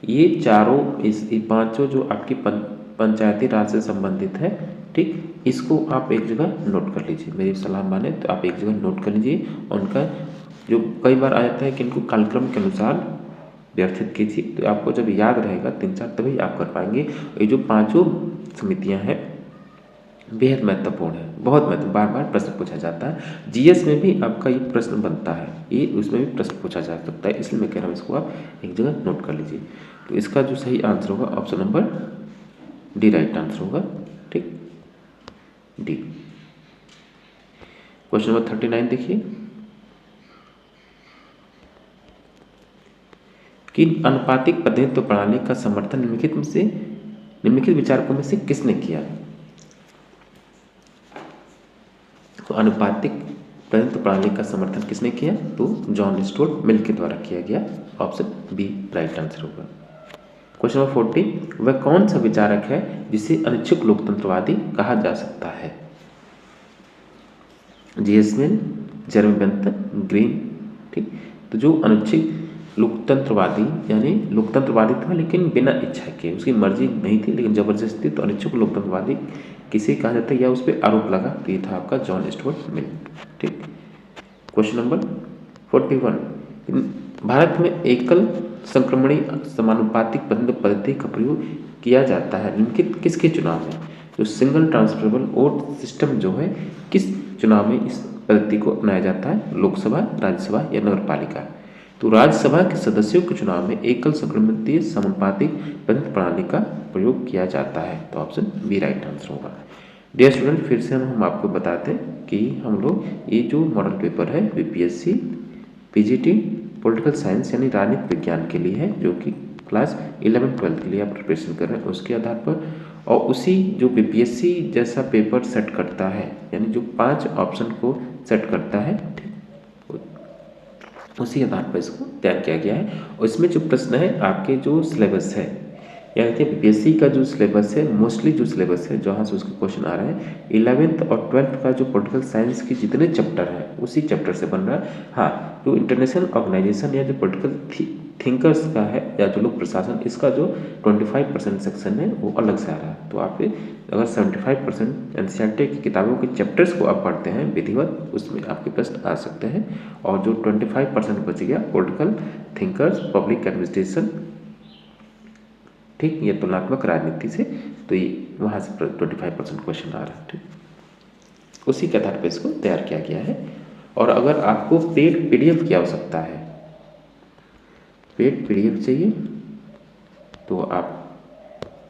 Speaker 1: ये चारों ये पांचों जो आपकी पंचायती राज से संबंधित है। ठीक, इसको आप एक जगह नोट कर लीजिए, मेरी सलाह माने तो आप एक जगह नोट कर लीजिए। उनका जो कई बार आ जाता है कि इनको कालक्रम के अनुसार व्यवस्थित कीजिए, तो आपको जब याद रहेगा 3-4 तभी आप कर पाएंगे। ये जो पांचों समितियां हैं बेहद महत्वपूर्ण है, बहुत महत्वपूर्ण, बार बार प्रश्न पूछा जाता है। GS में भी आपका ये प्रश्न बनता है, ये उसमें भी प्रश्न पूछा जा सकता है, इसलिए मैं कह रहा हूँ इसको आप एक जगह नोट कर लीजिए। तो इसका जो सही आंसर होगा option number D right answer होगा। ठीक, डी। क्वेश्चन नंबर 39 देखिए कि अनुपातिक प्रतिनिधित्व प्रणाली का समर्थन निम्नलिखित विचारकों में से किसने किया? तो अनुपातिक प्रतिनिधित्व प्रणाली का समर्थन किसने किया? तो जॉन स्टुअर्ट मिल के द्वारा किया गया। ऑप्शन बी राइट आंसर होगा। क्वेश्चन नंबर 40, वह कौन सा विचारक है जिसे अनिच्छुक लोकतंत्रवादी कहा जा सकता है? J.S. मिल, जेरेमी बेंथम, ग्रीन। ठीक, तो जो अनिच्छुक लोकतंत्रवादी यानी लोकतंत्रवादी था लेकिन बिना इच्छा के, उसकी मर्जी नहीं थी लेकिन जबरदस्ती, तो अनिच्छुक लोकतंत्रवादी किसे कहा जाता है या उस पर आरोप लगा, तो ये था आपका जॉन स्टुअर्ट मिल। ठीक, क्वेश्चन नंबर 41, भारत में एकल संक्रमणी समानुपातिक प्रतिनिधित्व पद्धति का प्रयोग किया जाता है निम्नलिखित किसके चुनाव में? जो सिंगल ट्रांसफरेबल वोट सिस्टम जो है किस चुनाव में इस पद्धति को अपनाया जाता है? लोकसभा, राज्यसभा, या नगर पालिका? तो राज्यसभा के सदस्यों के चुनाव में एकल संक्रमणीय समानुपातिक प्रतिनिधित्व प्रणाली का प्रयोग किया जाता है। तो ऑप्शन बी राइट आंसर होगा। डियर स्टूडेंट, फिर से हम आपको बताते हैं कि हम लोग ये जो मॉडल पेपर है BPSC PGT पॉलिटिकल साइंस यानी राजनीतिक विज्ञान के लिए है, जो कि क्लास 11-12 के लिए आप प्रिपरेशन कर रहे हैं, उसके आधार पर और उसी जो बीपीएससी जैसा पेपर सेट करता है, यानी जो 5 ऑप्शन को सेट करता है, ठीक, उसी आधार पर इसको तैयार किया गया है। और इसमें जो प्रश्न है आपके जो सिलेबस है, यानी कि बीपीएससी का जो सिलेबस है, मोस्टली जो सिलेबस है जहाँ से उसके क्वेश्चन आ रहे हैं, 11th और 12th का जो पॉलिटिकल साइंस की जितने चैप्टर हैं उसी चैप्टर से बन रहा है। हाँ, जो इंटरनेशनल ऑर्गेनाइजेशन या जो पॉलिटिकल थिंकर्स का है या जो लोक प्रशासन, इसका जो 25% सेक्शन है वो अलग से आ रहा है। तो आप अगर 75% एनसीईआरटी की किताबों के चैप्टर्स को आप पढ़ते हैं विधिवत, उसमें आपके प्रश्न आ सकते हैं। और जो 25% बच गया पॉलिटिकल थिंकर्स, पब्लिक एडमिनिस्ट्रेशन, ठीक, ये तुलनात्मक राजनीति से, तो ये वहाँ से 25% क्वेश्चन आ रहा है। ठीक, उसी के आधार पर इसको तैयार किया गया है। और अगर आपको पेड पीडीएफ की आवश्यकता है, पेड पीडीएफ चाहिए, तो आप,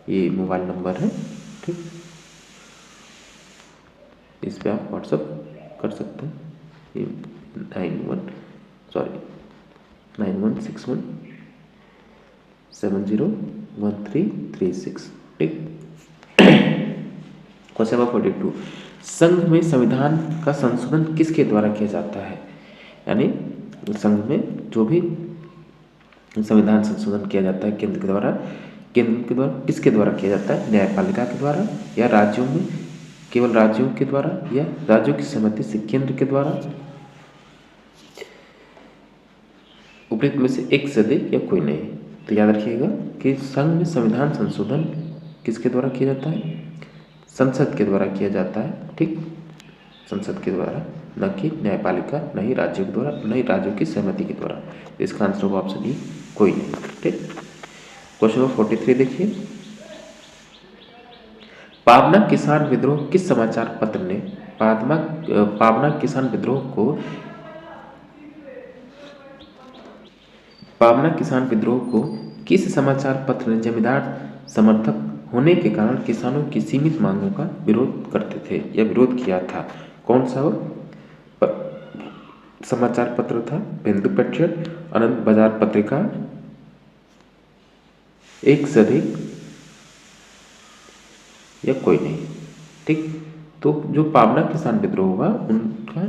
Speaker 1: ये मोबाइल नंबर है, ठीक, इस पे आप व्हाट्सअप कर सकते हैं। ये 9161 701336, ठीक। क्वेश्चन नंबर 42, संघ में संविधान का संशोधन किसके द्वारा किया जाता है? यानी संघ में जो भी संविधान संशोधन किया जाता है केंद्र के द्वारा किसके द्वारा किया जाता है? न्यायपालिका के द्वारा, या राज्यों में केवल राज्यों के द्वारा, या राज्यों की सहमति से केंद्र के द्वारा, उपयुक्त में से एक से अधिक या कोई नहीं। तो याद रखिएगा कि संघ में संविधान संशोधन किसके द्वारा किया जाता है? संसद के द्वारा किया जाता है, ठीक, संसद के द्वारा, न कि न्यायपालिका, न ही राज्यों के द्वारा, न ही राज्यों की सहमति के द्वारा। इसका आंसर होगा ऑप्शन ई, कोई नहीं, ठीक। क्वेश्चन नंबर 43 देखिए, पावना किसान विद्रोह किस समाचार पत्र ने पावना किसान विद्रोह को किस समाचार पत्र ने जमींदार समर्थक होने के कारण किसानों की सीमित मांगों का विरोध करते थे या विरोध किया था? कौन सा समाचार पत्र था? हिंदू पैट्रियट, आनंद बाजार पत्रिका, एक से अधिक या कोई नहीं, ठीक। तो जो पावना किसान विद्रोह हुआ, उनका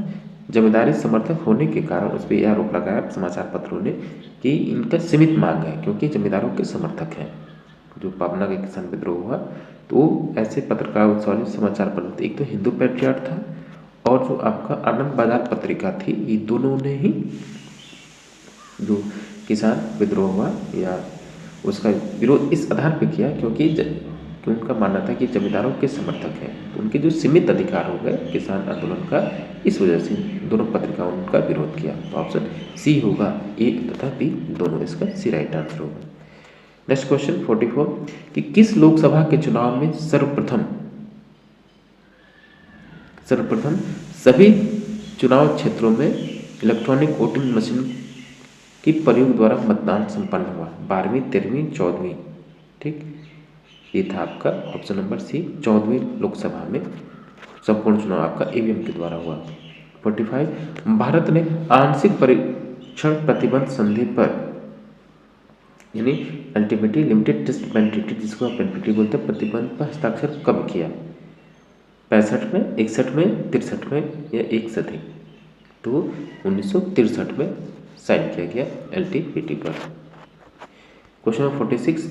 Speaker 1: जमींदारी समर्थक होने के कारण उस पर यह आरोप लगाया समाचार पत्रों ने कि इनका सीमित मांग है, क्योंकि जमींदारों के समर्थक हैं। जो पावना के किसान विद्रोह हुआ, तो ऐसे पत्रकार सॉरी समाचार पत्र, एक तो हिंदू पैट्रियट था और जो आपका आनंद बाजार पत्रिका थी, ये दोनों ने ही जो किसान विद्रोह हुआ या उसका विरोध इस आधार पर किया क्योंकि उनका मानना था कि जमींदारों के समर्थक हैं, तो उनके जो सीमित अधिकार हो गए किसान आंदोलन का, इस वजह से दोनों पत्रिकाओं ने उनका विरोध किया। तो ऑप्शन सी होगा, ए तथा बी दोनों इसका सी राइट आंसर होगा। नेक्स्ट क्वेश्चन 44, कि किस लोकसभा के चुनाव में सर्वप्रथम सभी चुनाव क्षेत्रों में इलेक्ट्रॉनिक वोटिंग मशीन की प्रयोग द्वारा मतदान संपन्न हुआ? 12वीं, 13वीं, 14वीं, ठीक, ये था आपका ऑप्शन नंबर सी, 14वीं लोकसभा में संपूर्ण चुनाव आपका ईवीएम के द्वारा हुआ। 45, भारत ने आंशिक परीक्षण प्रतिबंध संधि पर, यानी ultimately limited test ban treaty, जिसको आप एनपीटी बोलते हैं, प्रतिबंध पर हस्ताक्षर कब किया? 65 में, 61 में, 63 में या एक से अधिक? तो 1963 में साइन किया गया एलटीपीटी पर। क्वेश्चन नंबर 46,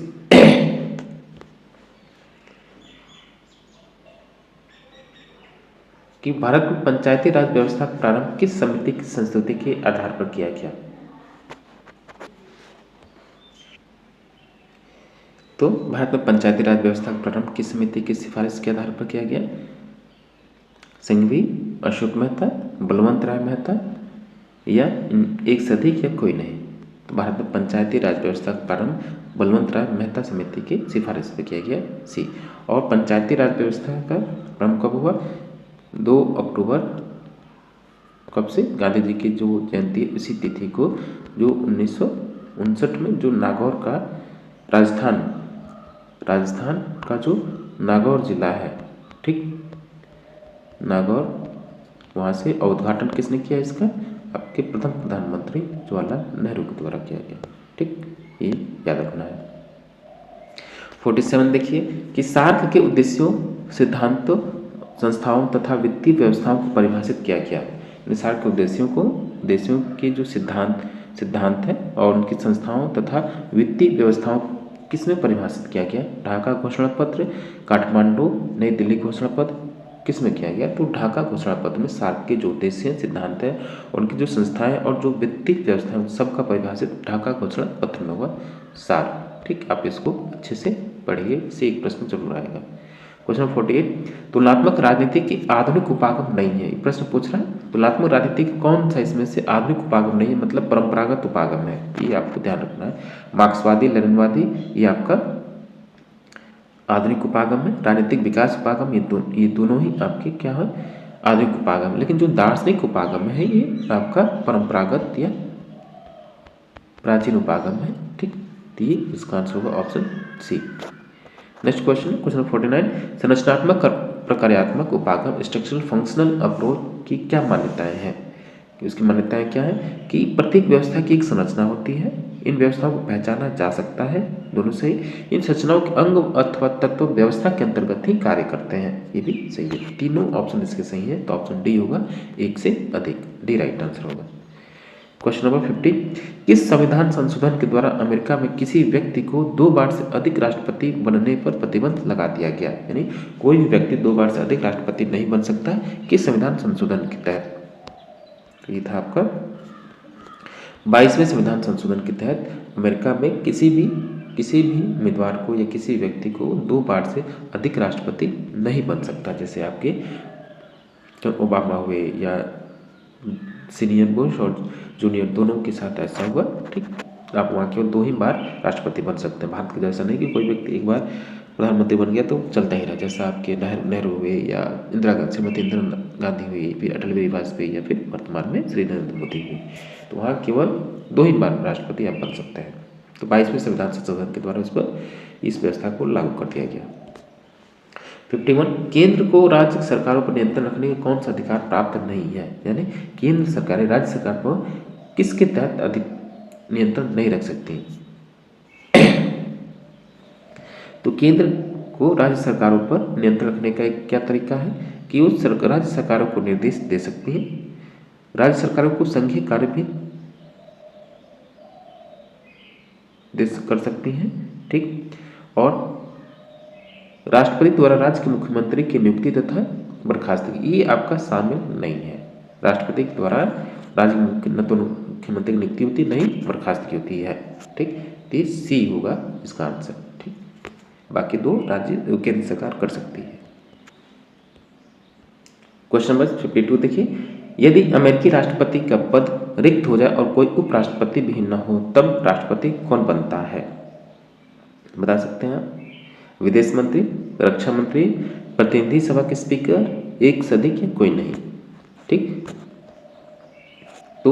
Speaker 1: कि भारत में पंचायती राज व्यवस्था का प्रारंभ किस समिति की संस्तुति के आधार पर किया गया? तो भारत में पंचायती राज व्यवस्था का प्रारंभ किस समिति की सिफारिश के आधार पर किया गया? सिंघवी, अशोक मेहता, बलवंत राय मेहता या एक से अधिक या कोई नहीं? तो भारत में पंचायती राज व्यवस्था का प्रारंभ बलवंत राय मेहता समिति की सिफारिश पर किया गया, सी। और पंचायती राज व्यवस्था का प्रारंभ कब हुआ? 2 अक्टूबर, कब से? गांधी जी की जो जयंती इसी तिथि को, जो 1959 में जो नागौर का राजस्थान का जो नागौर जिला है, ठीक, नागौर, वहाँ से उद्घाटन किसने किया इसका? आपके प्रथम प्रधानमंत्री जवाहरलाल नेहरू के द्वारा किया गया, ठीक, ये याद रखना है। 47 देखिए कि सार्क के उद्देश्यों, सिद्धांतों, संस्थाओं तथा वित्तीय व्यवस्थाओं को परिभाषित किया गया। सार्क के उद्देश्यों के जो सिद्धांत है और उनकी संस्थाओं तथा वित्तीय व्यवस्थाओं किसमें परिभाषित किया गया? ढाका घोषणा पत्र, काठमांडू, नई दिल्ली घोषणा पत्र, किसमें किया गया? तो ढाका घोषणा पत्र में सार्क के जो उद्देश्य हैं, सिद्धांत है, उनकी जो संस्थाएं और जो वित्तीय व्यवस्था है सबका परिभाषित ढाका घोषणा पत्र में हुआ सार। ठीक, आप इसको अच्छे से पढ़िए, इससे एक प्रश्न जरूर आएगा। क्वेश्चन 48, तुलनात्मक राजनीति की आधुनिक उपागम नहीं है। प्रश्न पूछ रहा है तुलनात्मक राजनीति कौन सा इसमें से आधुनिक उपागम नहीं है, मतलब परंपरागत उपागम है, ये आपको ध्यान रखना है। मार्क्सवादी, लेनिनवादी, ये आपका आधुनिक उपागम है। राजनीतिक विकास उपागम, ये दोनों ही आपके क्या है? आधुनिक उपागम। लेकिन जो दार्शनिक उपागम है ये आपका परंपरागत या प्राचीन उपागम है। ठीक, तो ये इसका आंसर होगा option C. Next question, question 49, संरचनात्मक प्रकार्यात्मक उपागम, स्ट्रक्चरल फंक्शनल अप्रोच की क्या मान्यताएं हैं? उसकी मान्यताएं क्या है कि प्रत्येक व्यवस्था की एक संरचना होती है, इन व्यवस्थाओं को पहचाना जा सकता है, दोनों सही। इन संरचनाओं के अंग अथवा तत्व व्यवस्था के अंतर्गत ही कार्य करते हैं, ये भी सही है। तीनों ऑप्शन इसके सही है, तो ऑप्शन डी होगा, एक से अधिक, डी राइट आंसर होगा। क्वेश्चन नंबर 50, किस संविधान संशोधन के द्वारा अमेरिका में किसी व्यक्ति को 2 बार से अधिक राष्ट्रपति बनने पर प्रतिबंध लगा दिया गया? यानी कोई भी व्यक्ति 2 बार से अधिक राष्ट्रपति नहीं बन सकता है, किस संविधान संशोधन के तहत? तो ये था आपका 22वें संविधान संशोधन के तहत अमेरिका में किसी भी उम्मीदवार को या किसी व्यक्ति को 2 बार से अधिक राष्ट्रपति नहीं बन सकता। जैसे आपके ओबामा हुए या सीनियर बुश और जूनियर दोनों के साथ ऐसा हुआ। ठीक, आप वहाँ केवल 2 ही बार राष्ट्रपति बन सकते हैं। भारत के जैसा नहीं कि कोई व्यक्ति एक बार प्रधानमंत्री बन गया तो चलता ही रहा, जैसा आपके नेहरू हुए या श्रीमती इंदिरा गांधी हुई, फिर अटल बिहारी वाजपेयी या फिर वर्तमान में श्री नरेंद्र मोदी हुई। तो वहाँ केवल 2 ही बार राष्ट्रपति आप बन सकते हैं। तो 22वें संविधान संशोधन के द्वारा इस व्यवस्था को लागू कर दिया गया। 51, केंद्र को राज्य सरकारों पर नियंत्रण रखने का कौन सा अधिकार प्राप्त नहीं है? यानी केंद्र सरकारें राज्य सरकार पर किसके तहत अधिक नियंत्रण नहीं रख सकती? तो केंद्र को राज्य सरकारों पर नियंत्रण रखने का एक क्या तरीका है कि वो राज्य सरकारों को निर्देश दे सकती है, राज्य सरकारों को संघीय कार्य भी कर सकती हैं। ठीक, और राष्ट्रपति द्वारा राज्य के मुख्यमंत्री की नियुक्ति तथा बर्खास्तगी ये आपका शामिल नहीं है। राष्ट्रपति के द्वारा राज्य न तो मुख्यमंत्री की नियुक्ति होती नहीं, बर्खास्तगी होती है। ठीक, तो सी होगा इसका आंसर। ठीक, बाकी 2 राज्य केंद्र सरकार कर सकती है। क्वेश्चन नंबर 52 देखिए, यदि अमेरिकी राष्ट्रपति का पद रिक्त हो जाए और कोई उपराष्ट्रपति भी न हो तब राष्ट्रपति कौन बनता है? बता सकते हैं आप? विदेश मंत्री, रक्षा मंत्री, प्रतिनिधि सभा के स्पीकर, एक से अधिक या कोई नहीं। ठीक, तो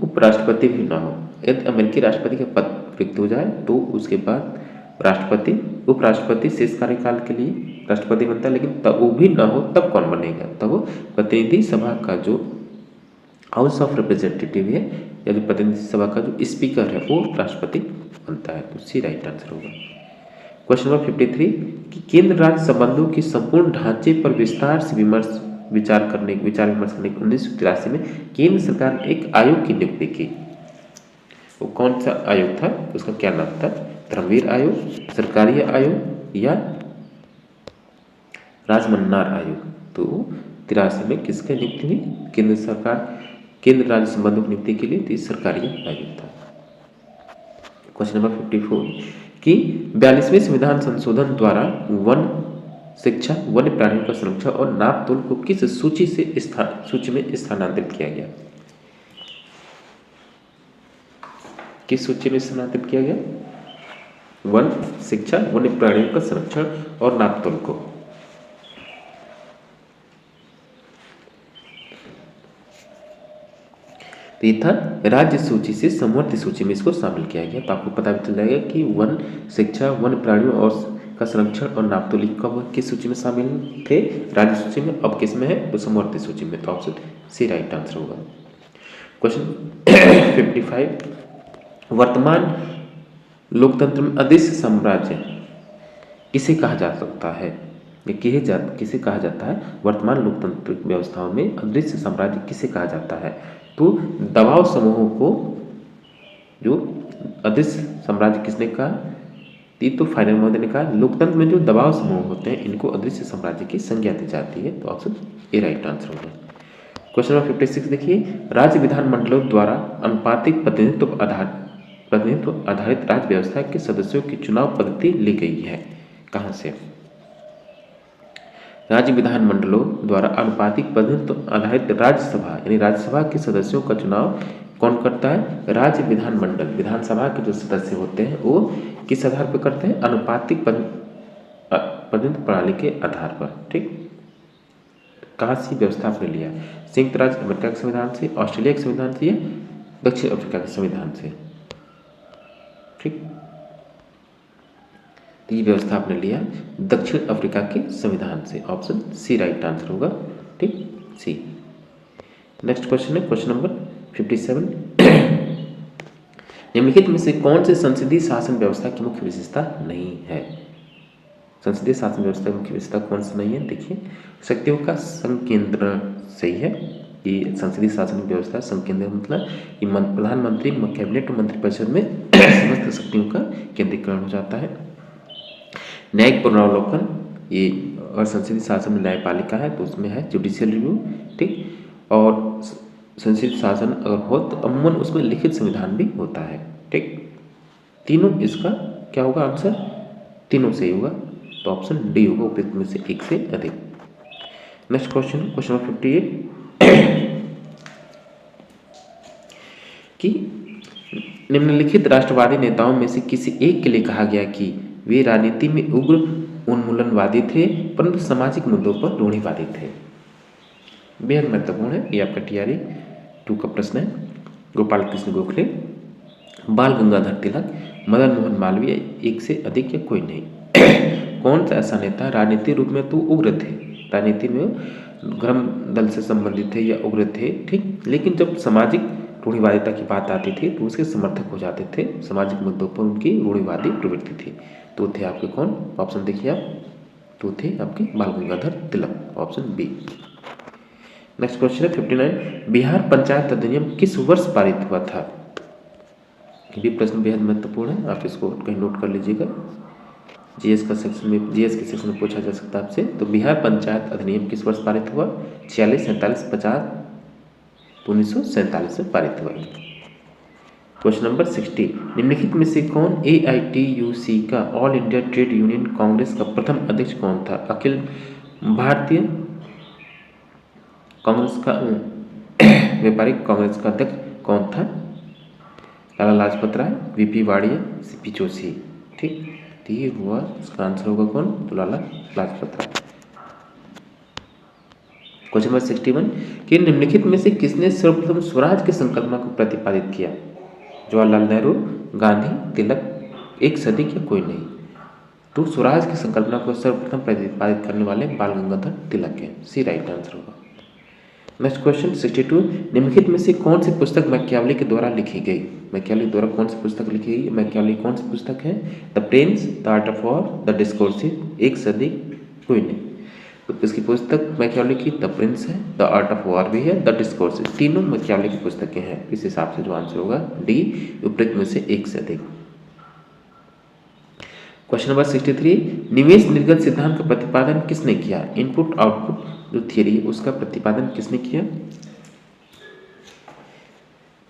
Speaker 1: उपराष्ट्रपति भी ना हो। यदि अमेरिकी राष्ट्रपति का पद रिक्त हो जाए तो उसके बाद उपराष्ट्रपति शेष कार्यकाल के लिए राष्ट्रपति बनता है, लेकिन तब वो भी ना हो तब कौन बनेगा? तब वो प्रतिनिधि सभा का जो हाउस ऑफ रिप्रेजेंटेटिव है या जो प्रतिनिधि सभा का जो स्पीकर है वो राष्ट्रपति बनता है। तो सी राइट आंसर होगा। क्वेश्चन नंबर 53 कि केंद्र राज्य संबंधों के संपूर्ण ढांचे पर विस्तार से विचार विमर्श करने 1983 में केंद्र सरकार ने एक आयोग की नियुक्ति की। वो कौन सा आयोग था? उसका क्या नाम था? धर्मवीर आयोग, सरकारी आयोग या राजमन्नार आयोग? तो 83 में किसकी नियुक्ति हुई? केंद्र राज्य संबंधों की नियुक्ति के लिए सरकारी आयोग था। क्वेश्चन नंबर 54 कि 42वें संविधान संशोधन द्वारा वन शिक्षा, वन्य प्राणियों का संरक्षण और नाप तोल को किस सूची में स्थानांतरित किया गया? किस सूची में स्थानांतरित किया गया? वन शिक्षा, वन्य प्राणियों का संरक्षण और नाप तोल को। तो ये था राज्य सूची से समवर्ती सूची में इसको शामिल किया गया। तो आपको पता भी चल जाएगा कि वन शिक्षा, वन्य प्राणियों और का संरक्षण और नापतोल कब किस सूची में शामिल थे? राज्य सूची में। अब किस में है? तो समवर्ती सूची में। तो ऑप्शन सी राइट आंसर होगा। क्वेश्चन 55 वर्तमान लोकतंत्र में अदृश्य साम्राज्य किसे कहा जा सकता है, ये किसे कहा जाता है? वर्तमान लोकतांत्रिक व्यवस्थाओं में अदृश्य साम्राज्य किसे कहा जाता है? तो दबाव समूहों को जो अदृश्य साम्राज्य किसने कहा? ये तो फाइनल महोदय ने कहा। लोकतंत्र में जो दबाव समूह होते हैं इनको अदृश्य साम्राज्य की संज्ञा दी जाती है। तो ऑप्शन ए राइट आंसर होगा। क्वेश्चन नंबर 56 देखिए, राज्य विधानमंडलों द्वारा अनुपातिक प्रतिनिधित्व आधारित राज्य व्यवस्था के सदस्यों की चुनाव पद्धति ली गई है। कहाँ से? राज्य विधानमंडलों द्वारा अनुपातिक प्रतिनिधित्व आधारित राज्यसभा यानी राज्यसभा के सदस्यों का चुनाव कौन करता है? राज्य विधानमंडल, विधानसभा के जो सदस्य होते हैं वो किस आधार पर करते हैं? अनुपातिक प्रतिनिधित्व प्रणाली के आधार पर। ठीक, कहाँ से व्यवस्था आपने लिया? संयुक्त राज्य अमेरिका के संविधान से, ऑस्ट्रेलिया के संविधान से या दक्षिण अफ्रीका के संविधान से? ठीक, तो ये व्यवस्था आपने लिया दक्षिण अफ्रीका के संविधान से। ऑप्शन सी राइट आंसर होगा। ठीक, सी। नेक्स्ट क्वेश्चन है क्वेश्चन नंबर 57। निम्नलिखित में से कौन से संसदीय शासन व्यवस्था की मुख्य विशेषता नहीं है? संसदीय शासन व्यवस्था की मुख्य विशेषता कौन सी नहीं है? देखिए, शक्तियों का संकेंद्रण सही है। ये संसदीय शासन व्यवस्था संकेंद्रण मतलब कि प्रधानमंत्री कैबिनेट और मंत्रिपरिषद में समस्त शक्तियों का केंद्रीकरण हो जाता है। न्यायिक पुनरावलोकन, ये और संसदीय शासन में न्यायपालिका है तो उसमें है जुडिशियल रिव्यू। ठीक, और संसदीय शासन अगर हो तो अमूमन उसमें लिखित संविधान भी होता है। ठीक, तीनों इसका क्या होगा आंसर? तीनों सही होगा। तो ऑप्शन डी होगा, उपयुक्त में से एक से अधिक। नेक्स्ट क्वेश्चन क्वेश्चन नंबर 58 कि निम्नलिखित राष्ट्रवादी नेताओं में से किसी एक के लिए कहा गया कि वे राजनीति में उग्र उन्मूलनवादी थे परंतु सामाजिक मुद्दों पर रूढ़िवादी थे। बेहद महत्वपूर्ण है, ये आपका TRE 2 का प्रश्न है। गोपाल कृष्ण गोखले, बाल गंगाधर तिलक, मदन मोहन मालवीय, एक से अधिक या कोई नहीं। कौन सा ऐसा नेता राजनीतिक रूप में तो उग्र थे, राजनीति में धर्म दल से संबंधित थे या उग्र थे, ठीक, लेकिन जब सामाजिक रूढ़िवादिता की बात आती थी तो उसके समर्थक हो जाते थे। सामाजिक मुद्दों पर उनकी रूढ़िवादी प्रवृत्ति थी। तो थे आपके कौन? ऑप्शन देखिए आप, तो थे आपके Bal Gangadhar Tilak. Option B. Next question है 59। बिहार पंचायत अधिनियम किस वर्ष पारित हुआ था? ये भी प्रश्न बेहद महत्वपूर्ण है, आप इसको कहीं नोट कर लीजिएगा। जीएस के सेक्शन में पूछा जा सकता है आपसे। तो बिहार पंचायत अधिनियम किस वर्ष पारित हुआ? 46, 47, 50? 1947 में पारित हुआ। Question number 60। निम्नलिखित में से कौन AITUC का all India trade union Congress का प्रथम अध्यक्ष कौन था? अखिल भारतीय कांग्रेस का व्यापारिक कांग्रेस का अध्यक्ष कौन था? Lala Lajpat Rai, VP Wadia, CP Joshi. ठीक, तो ये हुआ, इसका आंसर होगा कौन? तो लाला लाजपत राय। क्वेश्चन नंबर 61 कि निम्नलिखित में से किसने सर्वप्रथम स्वराज की संकल्पना को प्रतिपादित किया? जवाहरलाल नेहरू, गांधी, तिलक, एक से अधिक या कोई नहीं? तो स्वराज की संकल्पना को सर्वप्रथम प्रतिपादित करने वाले बाल गंगाधर तिलक हैं। सी राइट आंसर होगा। Next question 62। निम्नलिखित में से कौन सी पुस्तक मैकियावेली के द्वारा लिखी गई? मैकियावेली द्वारा कौन सी पुस्तक लिखी गई? मैकियावेली कौन सी पुस्तक है? The prince, the art of war, the discursive, एक से अधिक, कोई नहीं? तो इसकी पुस्तक मैकियावेली की द प्रिंस है, द आर्ट ऑफ वॉर भी है, द डिस्कोर्सिव, तीनों मैकियावेली की पुस्तकें हैं। इस हिसाब से जो आंसर होगा डी, उपयुक्त में से एक से अधिक। Question number 63। निवेश निर्गत सिद्धांत का प्रतिपादन किसने किया? इनपुट आउटपुट जो थियरी उसका प्रतिपादन किसने किया?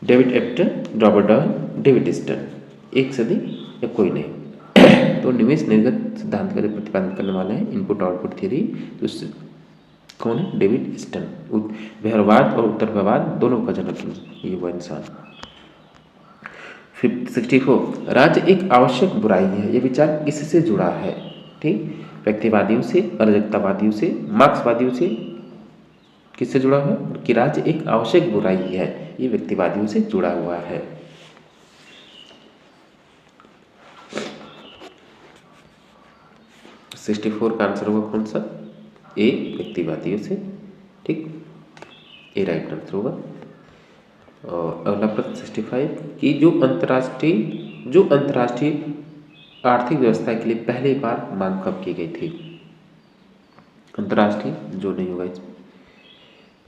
Speaker 1: David एप्टर, Robert dial, David stern, एक से अधिक या कोई नहीं? तो निवेश निर्गत सिद्धांत का जो प्रतिपादन करने वाले हैं इनपुट आउटपुट थियरी, तो कौन है? David stern. व्यवहारवाद और उत्तरवाद दोनों का जनक ये वो इंसान। 64। राज्य एक आवश्यक बुराई है, ये विचार किससे जुड़ा है? ठीक, व्यक्तिवादियों से, अराजकतावादियों से, मार्क्सवादियों से, किससे जुड़ा है? कि राज्य एक आवश्यक बुराई है, ये व्यक्तिवादियों से जुड़ा हुआ है। तो 64 का आंसर होगा कौन सा? ए, व्यक्तिवादियों से। ठीक, ए राइट आंसर होगा। और अगला प्रश्न 65 कि जो अंतर्राष्ट्रीय आर्थिक व्यवस्था के लिए पहली बार मांग कब की गई थी? अंतर्राष्ट्रीय जो नहीं होगा इसमें,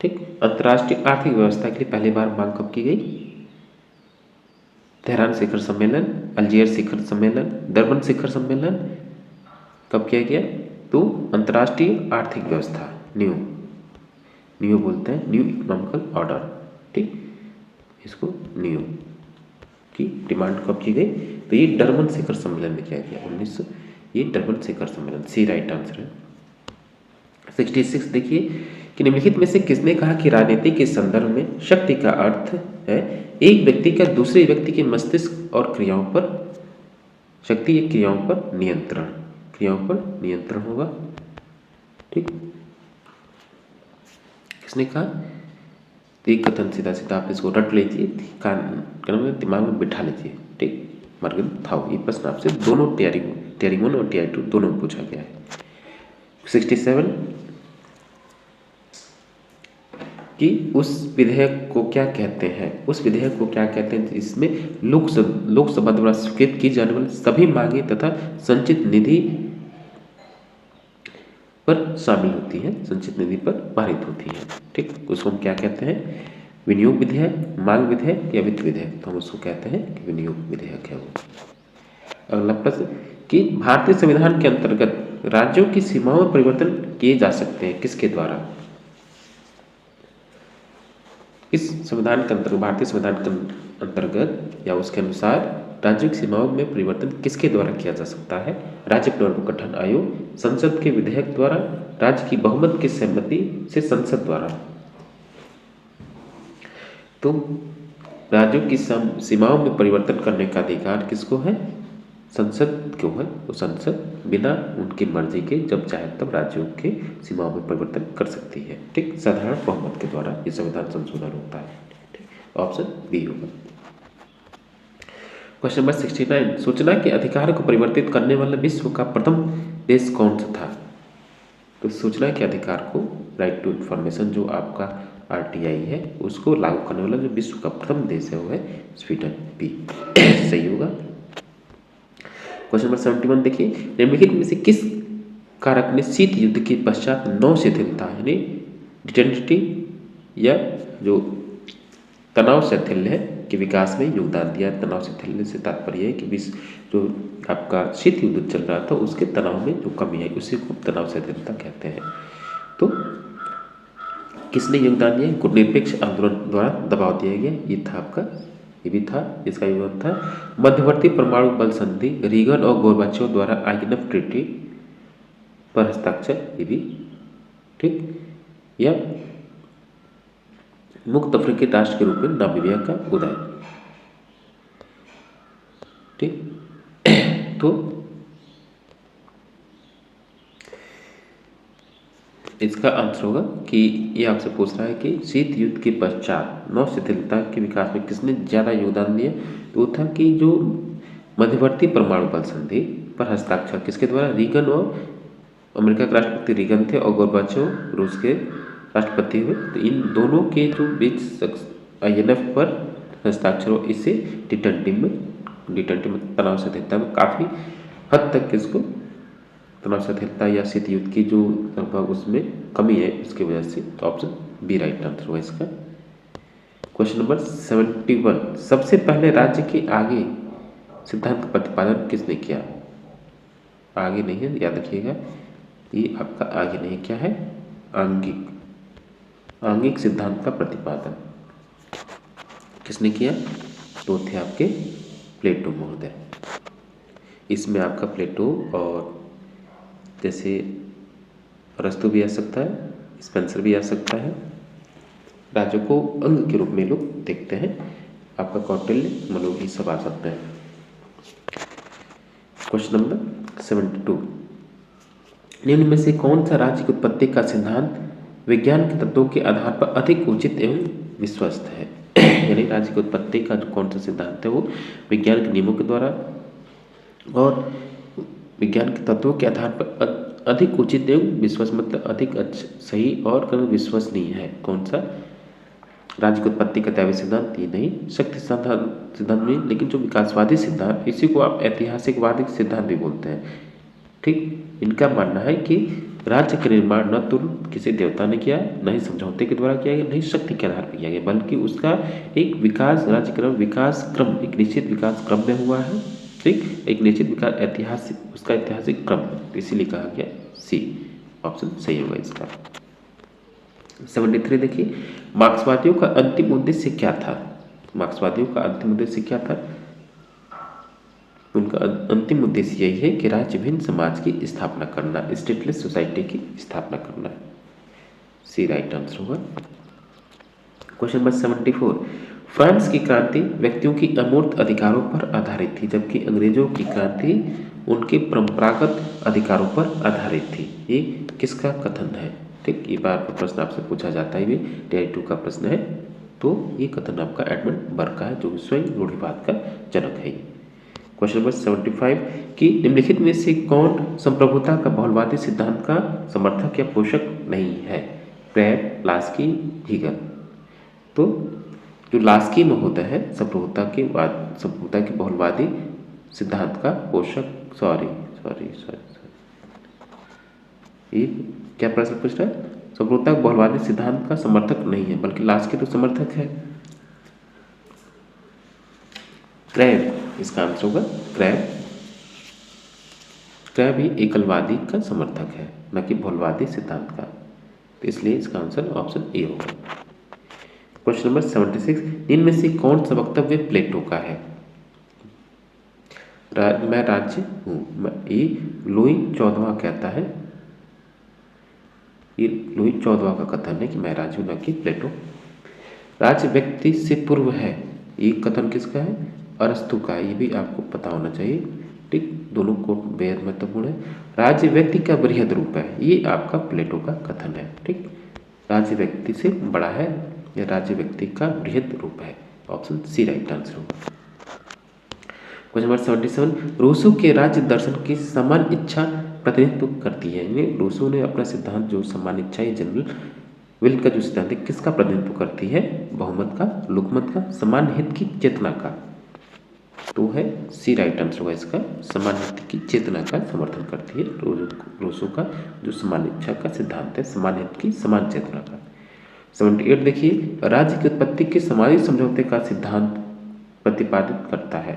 Speaker 1: ठीक। अंतर्राष्ट्रीय आर्थिक व्यवस्था के लिए पहली बार मांग कब की गई? तेहरान शिखर सम्मेलन, अल्जीयर शिखर सम्मेलन, डरबन शिखर सम्मेलन कब किया गया? तो अंतर्राष्ट्रीय आर्थिक व्यवस्था, न्यू बोलते हैं, न्यू इकोनॉमिकल ऑर्डर, ठीक, इसको न्यू की डिमांड कब की गई? तो ये डरबन शिखर सम्मेलन में किया गया 1900, ये डरबन शिखर सम्मेलन, सी राइट आंसर है। 66 देखिए कि निम्नलिखित में से किसने कहा कि राजनीति के संदर्भ में शक्ति का अर्थ है एक व्यक्ति का दूसरे व्यक्ति के मस्तिष्क और क्रियाओं पर, शक्ति या क्रियाओं पर नियंत्रण, क्रियाओं पर नियंत्रण होगा, ठीक। किसने कहा? एक कथन सीधा सीधा आप इसको रट लीजिए, दिमाग में बिठा लीजिए, ठीक। मार्गन थाओ, ये प्रश्न आपसे दोनों टीआरई 1 और टीआरई 2 दोनों में पूछा गया है। 67 कि उस विधेयक को क्या कहते हैं? उस विधेयक को क्या कहते हैं? इसमें लोकसभा द्वारा स्वीकृत की जाने वाली सभी मांगे तथा संचित निधि पर शामिल होती हैं, संचित निधि पर पारित होती हैं, ठीक। उसको हम क्या कहते हैं? विनियोग विधेयक, मांग विधेयक या वित्त विधेयक, तो हम उसको कहते हैं कि विनियोग विधेयक है वो। अगला प्रश्न कि भारतीय संविधान के अंतर्गत राज्यों की सीमाओं में परिवर्तन किए जा सकते हैं, किसके द्वारा? इस संविधान के अंतर्गत, भारतीय संविधान के अंतर्गत या उसके अनुसार राज्यों की सीमाओं में परिवर्तन किसके द्वारा किया जा सकता है? राज्य पुनर्गठन आयोग, संसद के विधेयक द्वारा, राज्य की बहुमत की सहमति से संसद द्वारा। तो राज्यों की सीमाओं में परिवर्तन करने का अधिकार किसको है? संसद को है। तो संसद बिना उनकी मर्जी के जब चाहे तब राज्यों के सीमाओं में परिवर्तन कर सकती है, ठीक। साधारण बहुमत के द्वारा ये संविधान संशोधन होता है, ठीक। ऑप्शन बी होगा। क्वेश्चन नंबर 69 सूचना के अधिकार को परिवर्तित करने वाला विश्व का प्रथम देश कौन सा था? तो सूचना के अधिकार को, राइट टू इंफॉर्मेशन, जो आपका आरटीआई है, उसको लागू करने वाला जो विश्व का प्रथम देश है वो है स्वीडन, बी सही होगा। क्वेश्चन नंबर 71 देखिए निम्नलिखित में से किस कारक ने शीत युद्ध के पश्चात नौ शिथिलता यानी डिटेंसिटी या जो तनाव शैथिल्य है के विकास में योगदान दिया? तनाव शैथिल्य से तात्पर्य है कि विश्व जो आपका शीत युद्ध चल रहा था उसके तनाव में जो कमी है उसी को तनाव शैथिल्यता कहते हैं। तो किसने योगदान दिया? गुटनिरपेक्ष आंदोलन द्वारा दबाव दिया गया, ये था आपका, ये भी था, इसका योगदान था। मध्यवर्ती परमाणु बल संधि, रीगन और गोर्बाचेव द्वारा आइगनफ ट्रीटी पर हस्ताक्षर, ये भी ठीक। या मुक्त अफ्रीकी राष्ट्र के रूप में नामीबिया का उदय, ठीक। तो इसका आंसर होगा कि ये आपसे पूछ रहा है कि शीत युद्ध के पश्चात नौ शिथिलता के विकास में किसने ज़्यादा योगदान दिया? तो वो था कि जो मध्यवर्ती परमाणु बल संधि पर हस्ताक्षर किसके द्वारा? रीगन और अमेरिका के राष्ट्रपति रीगन थे और गोर्बाचेव रूस के राष्ट्रपति हुए। तो इन दोनों के जो बीच INF पर हस्ताक्षर हो, इससे डिटेंटिव में तनाव शिथिलता में काफ़ी हद तक इसको तनाव शिथिलता या शीत युद्ध की जो लगभग उसमें कमी है उसकी वजह से। तो ऑप्शन बी राइट आंसर हुआ इसका। क्वेश्चन नंबर 71 सबसे पहले राज्य के आगे सिद्धांत का प्रतिपादन किसने किया? आगे नहीं है, याद रखिएगा, ये आपका आगे नहीं, क्या है? आंगिक सिद्धांत का प्रतिपादन किसने किया? तो थे आपके प्लेटो महोदय। इसमें आपका प्लेटो और जैसे अरस्तु भी आ सकता है, स्पेंसर भी आ सकता है। राज्यों को अंग के रूप में लोग देखते हैं, आपका कौटिल्य, मनु, ये सब आ सकते हैं। क्वेश्चन नंबर 72 निम्न में से कौन सा राज्य की उत्पत्ति का सिद्धांत विज्ञान के तत्वों के आधार पर अधिक उचित एवं विश्वस्त है? यानी राज्य की उत्पत्ति का जो कौन सा सिद्धांत है वो विज्ञान के नियमों के द्वारा और विज्ञान के तत्वों के आधार पर अधिक उचित एवं विश्वस, मतलब अधिक अच्छा, सही और विश्वसनीय है। कौन सा?
Speaker 2: राज्य की उत्पत्ति का दैवी सिद्धांत, ये नहीं। शक्ति सिद्धांत में, लेकिन जो विकासवादी सिद्धांत, इसी को आप ऐतिहासिकवादी सिद्धांत भी बोलते हैं। ठीक, इनका मानना है कि राज्य का निर्माण न तो किसी देवता ने किया, न ही समझौते के द्वारा किया गया, न ही शक्ति के आधार पर किया गया, बल्कि उसका एक विकास, विकास क्रम, एक निश्चित विकास क्रम में हुआ है। ठीक, एक निश्चित विकास ऐतिहासिक, उसका ऐतिहासिक क्रम, इसीलिए कहा गया सी ऑप्शन सही होगा इसका। 73 देखिए, मार्क्सवादियों का अंतिम उद्देश्य क्या था? मार्क्सवादियों का अंतिम उद्देश्य क्या था? उनका अंतिम उद्देश्य यही है कि राज्य भिन्न समाज की स्थापना करना, स्टेटलेस सोसाइटी की स्थापना करना। सी राइट आंसर होगा। क्वेश्चन नंबर 74, फ्रांस की क्रांति व्यक्तियों की अमूर्त अधिकारों पर आधारित थी, जबकि अंग्रेजों की क्रांति उनके परंपरागत अधिकारों पर आधारित थी। ये किसका कथन है? ठीक, ये बार बार प्रश्न आपसे पूछा जाता है, ये टीआई 2 का प्रश्न है। तो ये कथन आपका एडमंड बर्ग का है, जो स्वयं रूढ़िवाद का जनक है। क्वेश्चन नंबर 75 कि निम्नलिखित में से कौन संप्रभुता का बहुलवादी सिद्धांत का समर्थक या पोषक नहीं है? Krabbe, Laski, Hegel. तो जो लास्की में होता है संप्रभुता के बहुलवादी सिद्धांत का पोषक, सॉरी, ये क्या प्रश्न पूछ रहा है? संप्रभुता के बहुलवादी सिद्धांत का समर्थक नहीं है, बल्कि लास्की तो समर्थक है। क्रैब इसका आंसर होगा। क्रैब ही एकलवादी का समर्थक है, न कि बहुलवादी सिद्धांत का, तो इसलिए इसका आंसर ऑप्शन ए होगा। क्वेश्चन नंबर 76, इनमें से कौन सा वक्तव्य प्लेटो का है? मैं राज्य हूँ, ये लुई 14वां कहता है, ये लुई 14वां का कथन है कि मैं राज्य हूँ, न कि प्लेटो। राज्य व्यक्ति से पूर्व है, ये कथन किसका है? अरस्तु का, ये भी आपको पता होना चाहिए। ठीक, दोनों को बेहद महत्वपूर्ण है। राज्य व्यक्ति का बृहद रूप है, ये आपका प्लेटो का कथन है। ठीक, राज्य व्यक्ति से बड़ा है, या राज्य व्यक्ति का बृहद रूप है। ऑप्शन सी राइट आंसर होगा। क्वेश्चन नंबर 77, रूसो के राज्य दर्शन की समान इच्छा प्रतिनिधित्व करती है। यानी रूसो ने अपना सिद्धांत जो समान इच्छा, ये जनरल विल का जो सिद्धांत है, किसका प्रतिनिधित्व करती है? बहुमत का, लोकमत का, समान हित की चेतना का। तो है सी राइट आंसर होगा इसका, समान हित की चेतना का समर्थन करती है रूसो का जो समान इच्छा का सिद्धांत है, समान हित की समान चेतना का। 78 देखिए, राज्य की उत्पत्ति के सामाजिक समझौते का सिद्धांत प्रतिपादित करता है।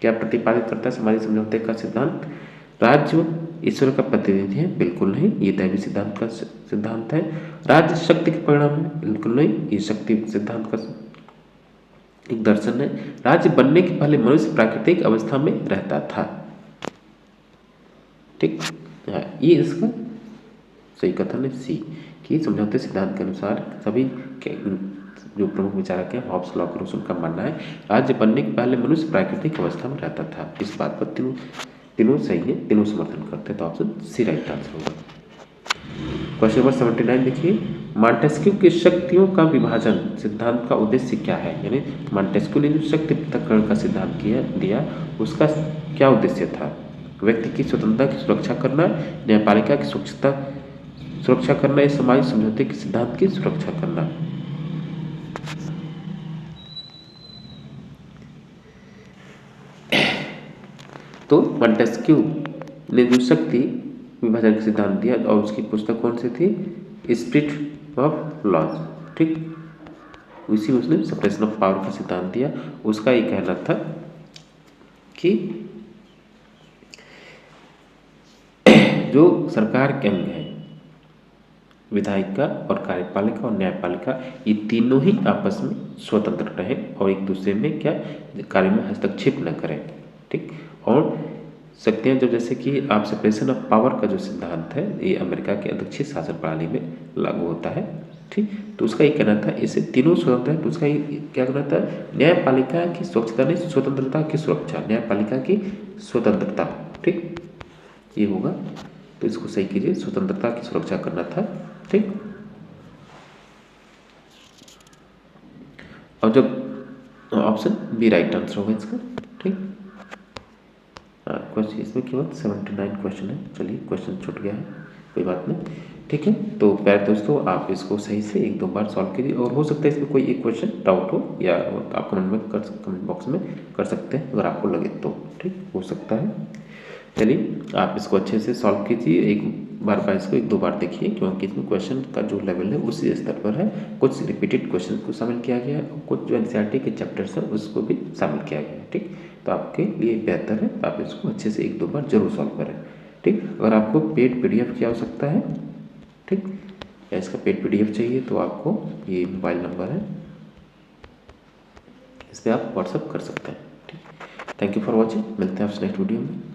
Speaker 2: क्या प्रतिपादित करता है सामाजिक समझौते का सिद्धांत? राज्य ईश्वर का प्रतिनिधि है, बिल्कुल नहीं, ये दैवी सिद्धांत का सिद्धांत है। राज्य शक्ति के परिणाम है, बिल्कुल नहीं, ये शक्ति सिद्धांत का एक दर्शन है। राज्य बनने के पहले मनुष्य प्राकृतिक अवस्था में रहता था। ठीक, ये इसका सही कथन है सी, कि समझौते सिद्धांत के अनुसार सभी जो प्रमुख विचारक हैं, हॉब्स, लॉक, रूसो का मानना है राज्य बनने के पहले मनुष्य प्राकृतिक अवस्था में रहता था। इस बात पर तीनों सही है, तीनों समर्थन करते हैं, तो ऑप्शन सी राइट आंसर होगा। क्वेश्चन नंबर 79 देखिए, मॉन्टेस्क्यू की शक्तियों का विभाजन सिद्धांत का उद्देश्य क्या है? यानी मॉन्टेस्क्यू ने जो शक्ति पृथक्करण का सिद्धांत दिया, उसका क्या उद्देश्य था? व्यक्ति की स्वतंत्रता की सुरक्षा करना, न्यायपालिका की सुरक्षा करना, या सामाजिक समझौते के सिद्धांत की सुरक्षा करना। तो मॉन्टेस्क्यू ने जो शक्ति विभाजन का सिद्धांत दिया, और उसकी पुस्तक कौन सी थी? Spirit of laws. ठीक, उसी में उसने सेपरेशन ऑफ पावर का सिद्धांत दिया। उसका ये कहना था कि जो सरकार के अंग है, विधायिका और कार्यपालिका और न्यायपालिका, ये तीनों ही आपस में स्वतंत्र रहें और एक दूसरे में क्या कार्य में हस्तक्षेप न करें। ठीक, और शक्तियाँ जब, जैसे कि आप सेपरेशन ऑफ पावर का जो सिद्धांत है, ये अमेरिका के अध्यक्षीय शासन प्रणाली में लागू होता है। ठीक, तो उसका ये कहना था इससे तीनों स्वतंत्र है, तो उसका ये क्या कहना था? न्यायपालिका की स्वतंत्रता की सुरक्षा, न्यायपालिका की स्वतंत्रता। ठीक, ये होगा, तो इसको सही कीजिए, स्वतंत्रता की सुरक्षा करना था। ठीक, और जब ऑप्शन बी राइट आंसर होगा इसका। ठीक, क्वेश्चन इसमें केवल 79 क्वेश्चन है। चलिए, क्वेश्चन छूट गया है। कोई बात नहीं, ठीक है। तो प्यारे दोस्तों, आप इसको सही से 1-2 बार सॉल्व कीजिए, और हो सकता है इसमें कोई एक क्वेश्चन डाउट हो, या आप कमेंट बॉक्स में कर सकते हैं अगर आपको लगे तो, ठीक हो सकता है। चलिए, आप इसको अच्छे से सॉल्व कीजिए, एक बार इसको 1-2 बार देखिए, क्योंकि इसमें क्वेश्चन का जो लेवल है उसी स्तर पर है। कुछ रिपीटेड क्वेश्चन को शामिल किया गया है, कुछ जो एनसीईआरटी के चैप्टर्स हैं उसको भी शामिल किया गया है, ठीक। तो आपके लिए बेहतर है आप इसको अच्छे से 1-2 बार जरूर सॉल्व करें, ठीक। अगर आपको पेड PDF की आवश्यकता है, ठीक, या इसका पेड PDF चाहिए, तो आपको ये मोबाइल नंबर है, इस पर आप व्हाट्सअप कर सकते हैं, ठीक। थैंक यू फॉर वॉचिंग, मिलते हैं आपसे नेक्स्ट वीडियो में।